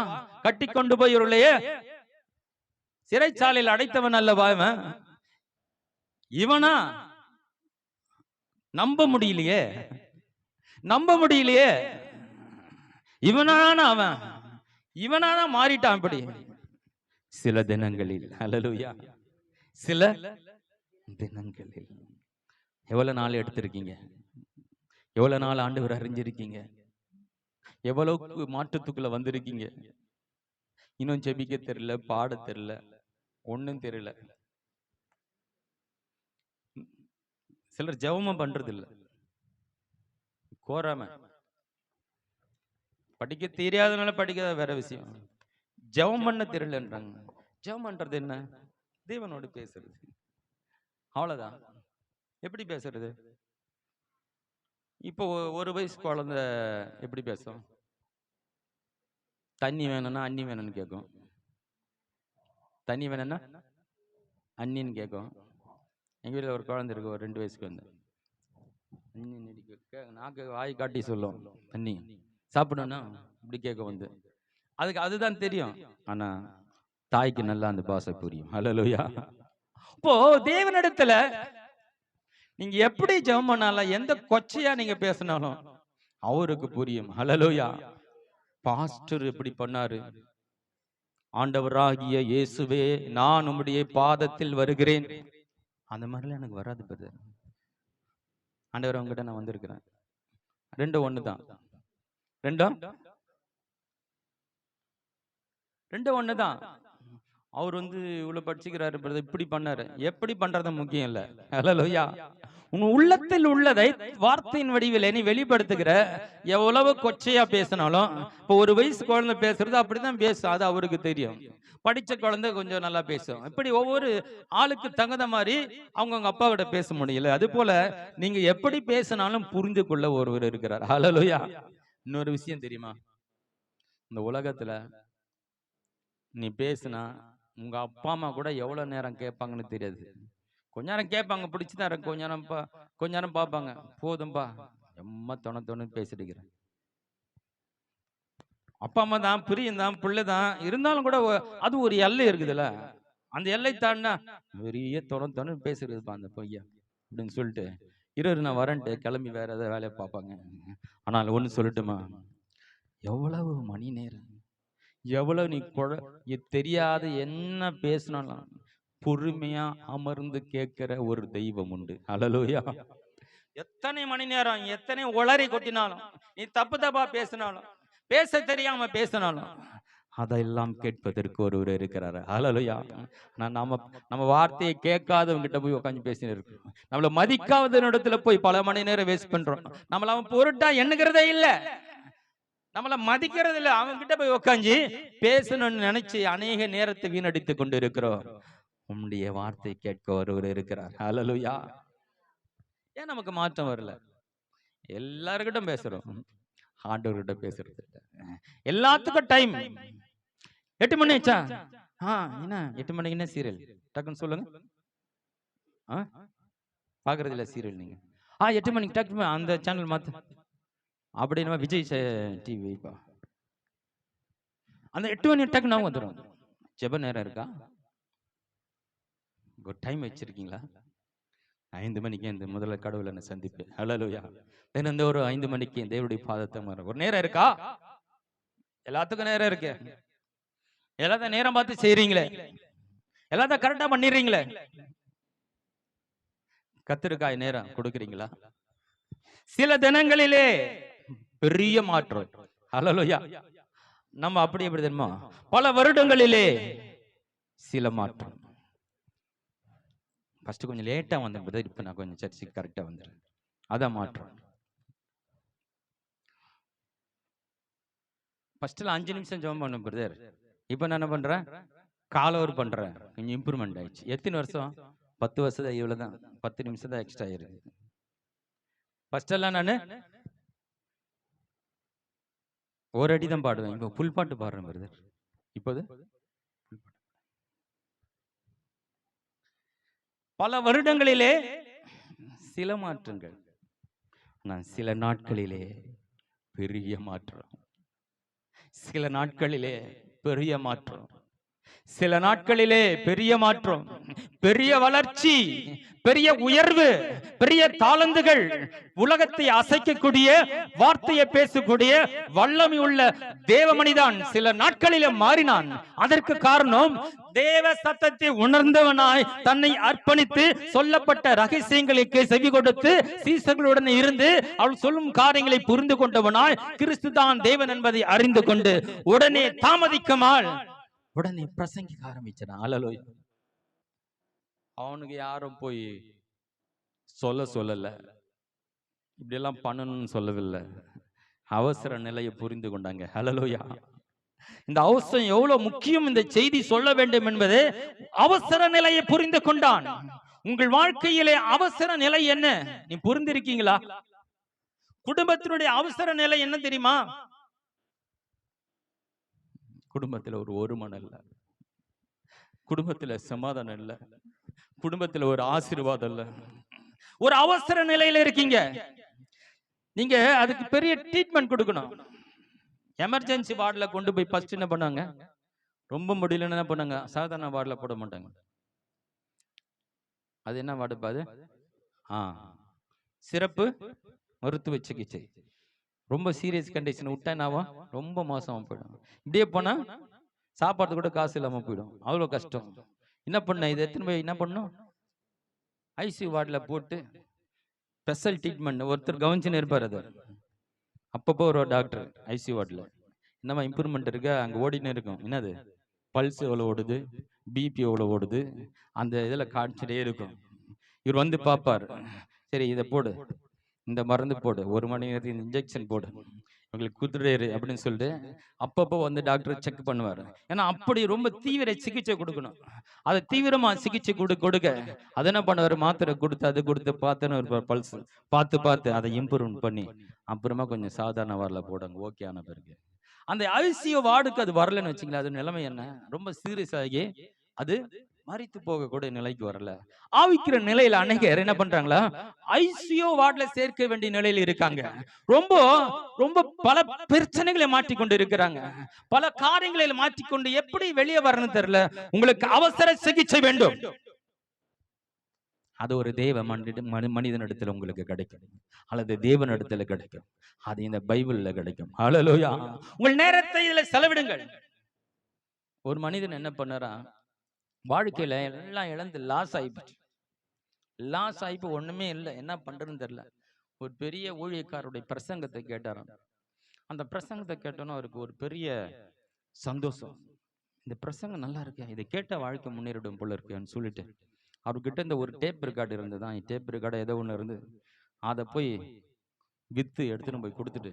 கட்டி கொண்டு போய் இவர்களையே சிறைச்சாலையில் அடைத்தவன் அல்லவா, இவனா? நம்ப முடியலையே, இவனான அவன், இவனான மாறிட்டான். இப்படி சில தினங்களில், அல்லேலூயா, சில தினங்களில். எவ்வளவு நாள் எடுத்திருக்கீங்க? எவ்வளவு நாள் ஆண்டவர் அறிஞ்சிருக்கீங்க? எவ்வளவுக்கு மாற்றத்துக்குள்ள வந்திருக்கீங்க? இன்னும் ஜெபிக்க தெரியல, பாட தெரியல, ஒண்ணும் தெரியல. சிலர் ஜெபமும் பண்றது இல்ல, கோராம. படிக்க தெரியாதனால படிக்காத வேற விஷயம், ஜெபம் பண்ண தெரியலன்றாங்க. ஜெபம் பண்றது என்ன? தேவனோடு பேசுறது, அவ்வளவுதான். எப்படி பேசுறது? இப்போ ஒரு வயசு குழந்தை எப்படி பேசும்? தண்ணி வேணும்னா அண்ணி வேணும்னு கேட்கும், தண்ணி வேணும்னா அண்ணின்னு கேட்கும். எங்க வீட்டில் ஒரு குழந்தை இருக்கு, ஒரு 2 வயசுக்கு வந்து நாக்கு வாய் காட்டி சொல்லும் தண்ணி, சாப்பிடணும்னா இப்படி கேட்க வந்து, அதுக்கு அதுதான் தெரியும். ஆனா தாய்க்கு நல்லா அந்த பாஷை புரியும். ஹல்லேலூயா. இப்போ தேவனிடத்துல நீங்க எப்படி ஜெபம் பண்ணாலும், எந்த கொச்சையா நீங்க பேசினாலும் அவருக்கு புரியும். ஹல்லேலூயா. பாஸ்டர் எப்படி பண்ணாரு? ஆண்டவராகிய இயேசுவே, நான் உம்முடைய பாதத்தில் வருகிறேன். அந்த மாதிரிலாம் எனக்கு வராது பிரதர். ஆண்டவர் உங்ககிட்ட நான் வந்திருக்கிறேன், ரெண்டும் ஒண்ணுதான், ரெண்டும் ஒண்ணுதான். அவர் வந்து இவ்வளவு படிச்சுக்கிறாரு பிரதர், இப்படி பண்ணாரு, எப்படி பண்றது முக்கியம் இல்ல. ஹல்லேலூயா. உன் உள்ளத்தில் உள்ளதை வார்த்தையின் வடிவில் நீ வெளிப்படுத்துகிற. எவ்வளவு கொச்சையா பேசினாலும், இப்போ ஒரு வயசு குழந்தை பேசுறது அப்படிதான் பேசும், அது அவருக்கு தெரியும். படிச்ச குழந்தை கொஞ்சம் நல்லா பேசும். இப்படி ஒவ்வொரு ஆளுக்கு தகுந்த மாதிரி அவங்க அப்பா கிட்ட பேச முடியல. அது போல நீங்க எப்படி பேசினாலும் புரிந்து கொள்ள ஒருவர் இருக்கிறார். ஹல்லேலூயா. இன்னொரு விஷயம் தெரியுமா? இந்த உலகத்துல நீ பேசுனா உங்க அப்பா அம்மா கூட எவ்வளவு நேரம் கேட்பாங்கன்னு தெரியாது. கொஞ்ச நேரம் கேட்பாங்க, பிடிச்சுதான் இருக்கும், கொஞ்ச நேரம் பார்ப்பாங்க, போதும்பா எம்மா தொண பேசிட்டு இருக்கிறேன். அப்பா அம்மா தான், பிரியம் தான், பிள்ளை தான், இருந்தாலும் கூட அது ஒரு எல்லை இருக்குதுல்ல, அந்த எல்லை தாண்டினா பெரிய தொண பேசுறதுப்பா அந்த பையன் அப்படின்னு சொல்லிட்டு நான் வரேன்ட்டு கிளம்பி வேற ஏதாவது வேலையை பார்ப்பாங்க. ஆனால் ஒண்ணு சொல்லட்டுமா, எவ்வளவு மணி நேரம், எவ்வளவு நீ தெரியாத என்ன பேசினாலும் பொறுமையா அமர்ந்து கேட்கிற ஒரு தெய்வம் உண்டு. ஹல்லேலூயா. எத்தனை மணி நேரம், எத்தனை உளறி கொட்டினாலும், நீ தப்பு தப்பா பேசினாலும், பேச தெரியாம பேசினாலும், அதெல்லாம் கேட்பதற்கு ஒருவர் இருக்கிறாரு. ஹalleluya. நம்ம வார்த்தையை கேட்காதவங்க கிட்ட போய் உட்காந்து பேசிட்டு இருக்கோம். நம்மள மதிக்காத இடத்துல போய் பல மணி நேரம் வேஸ்ட் பண்றோம். நம்மள அவன் பொருட்டா எண்ணுகிறதே இல்ல, நம்மள மதிக்கிறது இல்ல. அவங்க கிட்ட போய் உட்காந்து பேசணும்னு நினைச்சு அநேக நேரத்தை வீணடித்து கொண்டு இருக்கிறோம். உம்முடைய வார்த்தை கேட்க ஒருவர் இருக்கிறார். ஹalleluya. ஏன் நமக்கு மாற்றம் வரல? எல்லார்கிட்டும் பேசுறோம், ஆண்டவர்கிட்ட பேசுறது இல்ல. எல்லாத்துக்கும் டைம் 8 மணி ஆச்சா? என்ன 8 மணிக்கு என்ன சீரியல்? டக்குன்னு சொல்லுங்க. பாக்குறது இல்ல சீரியல் நீங்க? 8 மணிக்கு டக்கு அந்த சேனல் மாத்து அப்படின்னு விஜய் டிவி வைப்பா. அந்த 8 மணி டக்கு நான் வந்துடும். ஜெப நேரம் இருக்கா? ஒரு டைம் வச்சிருக்கீங்களா? 5 மணிக்கு இந்த முதல்ல கடவுளை நான் சந்திப்பேன். ஹalleluya. தினந்தோறும் ஒரு 5 மணிக்கு தேவனுடைய பாதத்தை மாற ஒரு நேரம் இருக்கா? எல்லாத்துக்கும் நேரம் இருக்கு. எல்லாத்தையும் நேரம் பார்த்து செய்றீங்களே, எல்லாத்தையும் கரெக்டா பண்ணிடுறீங்களே. கத்திரிக்காய் நேரம் கொடுக்குறீங்களா? சில தினங்களிலே பெரிய மாற்றம். ஹalleluya. நம்ம அப்படி எப்படி தெரியுமா? பல வருடங்களிலே சில மாற்றம். ஃபர்ஸ்ட் கொஞ்சம் லேட்டா வந்தேன், இப்ப நான் கொஞ்சம் சர்ச்சுக்கு கரெக்டா வந்துடுறேன். அதான் மாற்றம். ஃபர்ஸ்ட்ல 5 நிமிஷம் ஜெபம் பண்ண பிரதர், இப்ப நான் என்ன பண்றேன்? காலவர் பண்றேன். கொஞ்சம் இம்ப்ரூவ்மெண்ட் ஆயிடுச்சு. எத்தனை வருஷம்? 10 வருஷம். இவ்வளவுதான், 10 நிமிஷம் தான் எக்ஸ்ட்ரா ஆயிருக்கு. ஃபர்ஸ்ட் எல்லாம் நானு ஒரு அடி தான் பாடுவேன், இப்போ புல் பாட்டு பாடுறேன் பிரதர். இப்போது பல வருடங்களிலே சில மாற்றங்கள், நான் சில நாட்களிலே பெரிய மாற்றம். சில நாட்களிலே பெரிய மாற்றம். சில நாட்களிலே பெரிய மாற்றம், பெரிய வளர்ச்சி, பெரிய உயர்வு, பெரிய தாளந்துகள், உலகத்தை அசைக்கக்கூடிய வார்த்தையை பேசக்கூடிய வல்லமை உள்ள தேவமணிதான் சில நாட்களிலே மாறினான். அதற்கு காரணம் தேவ சத்தத்தை உணர்ந்தவனாய் தன்னை அர்ப்பணித்து சொல்லப்பட்ட ரகசியங்களுக்கு செவி கொடுத்து சீசர்களுடன் இருந்து அவள் சொல்லும் காரியங்களை புரிந்து கொண்டவனாய் கிறிஸ்து தான் தேவன் என்பதை அறிந்து கொண்டு உடனே தாமதிக்கமால் உடனே பிரசங்கிக்க ஆரம்பிச்சான். ஹalleluya. அவனுக்கு யாரும் போய் சொல்லல, இப்படி எல்லாம் பண்ணணும்னு சொல்லவில்லை. அவசர நிலையை புரிந்து கொண்டாங்க. ஹalleluya. இந்த அவசரம் எவ்வளவு முக்கியம், இந்த செய்தி சொல்ல வேண்டும் என்பது அவசர நிலையை புரிந்து கொண்டான். உங்கள் வாழ்க்கையிலே அவசர நிலை என்ன? நீ புரிந்திருக்கீங்களா? குடும்பத்தினுடைய அவசர நிலை என்ன தெரியுமா? குடும்பத்துல ஒரு ஒருமனம் இல்ல, குடும்பத்துல சமாதானம் இல்ல, குடும்பத்துல ஒரு ஆசீர்வாதம் இல்ல, ஒரு அவசர நிலையில இருக்கீங்க. நீங்க அதுக்கு பெரிய ட்ரீட்மெண்ட் கொடுக்கணும். எமர்ஜென்சி வார்டுல கொண்டு போய் ஃபர்ஸ்ட் என்ன பண்ணாங்க? ரொம்ப முடியலன்னு என்ன பண்ணாங்க? சாதாரண வார்டுல போட மாட்டாங்க. அது என்ன வார்டு பாது? சிறப்பு மருத்துவ சிகிச்சை. ரொம்ப சீரியஸ் கண்டிஷன் விட்டா என்னாவும்? ரொம்ப மோசமா போயிடும். இப்படியே போனா சாப்பாடு கூட காசு இல்லாம போயிடும். அவ்வளவு கஷ்டம். என்ன பண்ண? இது எத்தனை போய் என்ன பண்ணும்? ஐசியூ வார்டுல போட்டு ஸ்பெஷல் ட்ரீட்மெண்ட் ஒருத்தர் கவனிச்சுன்னு இருப்பார். அது அப்பப்போ ஒரு டாக்டர் ஐசியூ வார்டில் என்னமா இம்ப்ரூவ்மெண்ட் இருக்கு, அங்கே ஓடினே இருக்கும். என்னது? பல்ஸ் எவ்வளோ ஓடுது, பிபி எவ்வளோ ஓடுது, அந்த இதில் காமிச்சிட்டே இருக்கும். இவர் வந்து பார்ப்பார், சரி இதை போடு, இந்த மருந்து போடு, 1 மணி நேரத்துக்கு இந்த இன்ஜெக்ஷன் போடு, உங்களுக்கு குதிரைரு அப்படின்னு சொல்லிட்டு அப்பப்போ வந்து டாக்டர் செக் பண்ணுவார். ஏன்னா அப்படி ரொம்ப தீவிர சிகிச்சை கொடுக்கணும். அதை தீவிரமா சிகிச்சை கொடுக்க அதை என்ன பண்ணுவார்? மாத்திரை கொடுத்து அது கொடுத்து பார்த்துன்னு இருப்பார். பல்ஸ் பார்த்து அதை இம்ப்ரூவ் பண்ணி அப்புறமா கொஞ்சம் சாதாரண வார்டில் போடுங்க. ஓகே ஆன பிறகு அந்த ஐசியூ வார்டுக்கு அது வரலன்னு வச்சுங்களேன், அது நிலைமை என்ன? ரொம்ப சீரியஸ் ஆகி அது மரித்து போகக்கூடிய நிலைக்கு வரல. ஆவிக்கிற நிலையில அநேகர் என்ன பண்றாங்களா? ஐசியூ வார்டுல சேர்க்க வேண்டிய நிலையில இருக்காங்க. ரொம்ப ரொம்ப பல பிரச்சனைகளை மாற்றிக்கொண்டு இருக்கிறாங்க. பல காரியங்களை மாற்றிக்கொண்டு எப்படி வெளியே வரணும் தெரியல. உங்களுக்கு அவசர சிகிச்சை வேண்டும், அது ஒரு தேவ மனிதனிடத்தில் உங்களுக்கு கிடைக்கும், அல்லது தேவனிடத்தில் கிடைக்கும். அது இந்த பைபிள்ல கிடைக்கும். ஹல்லேலூயா. உங்கள் நேரத்தை இதுல செலவிடுங்கள். ஒரு மனிதன் என்ன பண்ணறா? வாழ்க்கையில எல்லாம் இழந்து லாஸ் ஆயிடுச்சு. லாஸ் ஆயிப்போ ஒண்ணுமே இல்லை, என்ன பண்றதுன்னு தெரியல. ஒரு பெரிய ஊழியக்காரருடைய பிரசங்கத்தை கேட்டாராம். அந்த பிரசங்கத்தை கேட்டோன்னா அவருக்கு ஒரு பெரிய சந்தோஷம். இந்த பிரசங்கம் நல்லா இருக்கு, இதை கேட்ட வாழ்க்கை முன்னேறிடும் போல இருக்குன்னு சொல்லிட்டு அவர்கிட்ட இந்த ஒரு டேப் ரெக்கார்டு இருந்ததுதான். டேப் ரெக்கார்டு ஏதோ ஒன்று இருந்து அதை போய் வித்து எடுத்துன்னு போய் கொடுத்துட்டு,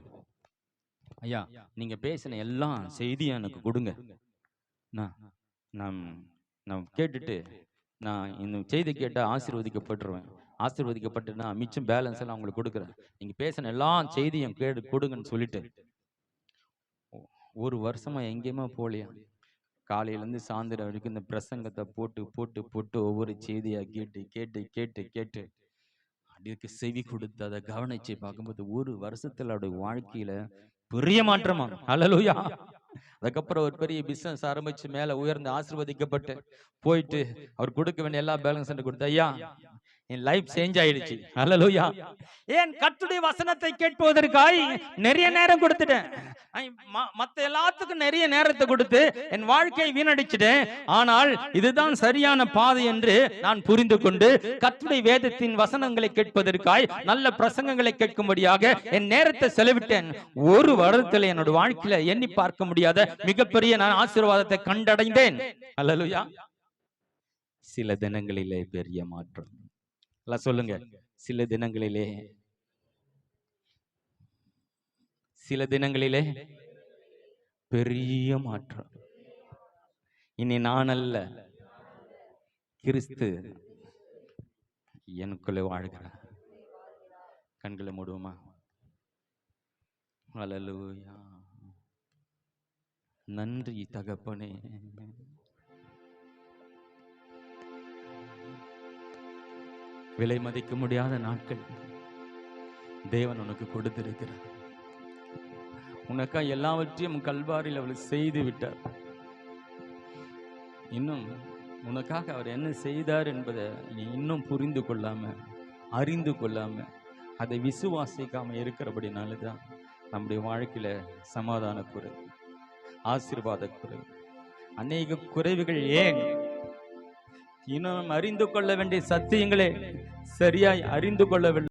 ஐயா நீங்க பேசின எல்லா செய்தியும் எனக்கு கொடுங்க, நான் நான் நான் கேட்டுட்டு நான் இந்த செய்தி கேட்ட ஆசீர்வதிக்கப்பட்டுருவேன், ஆசீர்வதிக்கப்பட்டு நான் மிச்சம் பேலன்ஸ் எல்லாம் உங்களுக்கு கொடுக்குறேன், நீங்க பேசின எல்லா செய்தியும் கொடுங்கன்னு சொல்லிட்டு ஒரு வருஷமா எங்கேயுமே போலியா. காலையிலேருந்து சாயந்தரம் வரைக்கும் இந்த பிரசங்கத்தை போட்டு போட்டு போட்டு ஒவ்வொரு செய்தியா கேட்டு கேட்டு கேட்டு கேட்டு அதுக்கு செவி கொடுத்து அதை கவனிச்சு பார்க்கும்போது ஒரு வருஷத்துல அவருடைய வாழ்க்கையில பெரிய மாற்றமா. ஹல்லேலூயா. அதுக்கப்புறம் ஒரு பெரிய பிசினஸ் ஆரம்பிச்சு மேல உயர்ந்து ஆசீர்வதிக்கப்பட்டு போயிட்டு அவர் கொடுக்க வேண்டிய எல்லா பேலன்ஸ் கொடுத்த, ஐயா என் லைஃப் சேஞ்ச் ஆயிடுச்சு. ஹல்லேலூயா. ஏன் கர்த்தருடைய வசனத்தை கேட்பதற்காய் நிறைய நேரம் கொடுத்துட்டேன், மத்த எல்லாத்துக்கும் நிறைய நேரத்தை கொடுத்து என் வாழ்க்கையை வீணடிச்சிட்டேன். ஆனால் இதுதான் சரியான பாதை என்று நான் புரிந்து கொண்டு கர்த்தருடைய வேதத்தின் வசனங்களை கேட்பதற்காய் நல்ல பிரசங்கங்களை கேட்கும்படியாக என் நேரத்தை செலவிட்டேன். ஒரு வருடத்தில் என்னோட வாழ்க்கையில எண்ணி பார்க்க முடியாத மிகப்பெரிய நான் ஆசீர்வாதத்தை கண்டடைந்தேன். ஹல்லேலூயா. சில தினங்களிலே பெரிய மாற்றம். சொல்லுங்க, சில தினங்களிலே பெரிய மாற்றம். இனி நான் அல்ல, கிறிஸ்து எனக்குள்ளே வாழ்கிறார். கண்களை மூடுவோமா? ஹல்லேலூயா. நன்றி தகப்பனே. விலை மதிக்க முடியாத நாட்கள் தேவன் உனக்கு கொடுத்திருக்கிறார். உனக்கா எல்லாவற்றையும் கல்வாரியில் அவள் செய்து விட்டார். இன்னும் உனக்காக அவர் என்ன செய்தார் என்பதை நீ இன்னும் புரிந்து கொள்ளாம, அறிந்து கொள்ளாம, அதை விசுவாசிக்காம இருக்கிறபடினாலதான் நம்முடைய வாழ்க்கையில சமாதான குறைவு, ஆசீர்வாத குறைவு, அநேக குறைவுகள். ஏன் இன்னும் அறிந்து கொள்ள வேண்டிய சத்தியங்களே சரியாய் அறிந்து கொள்ளவில்லை.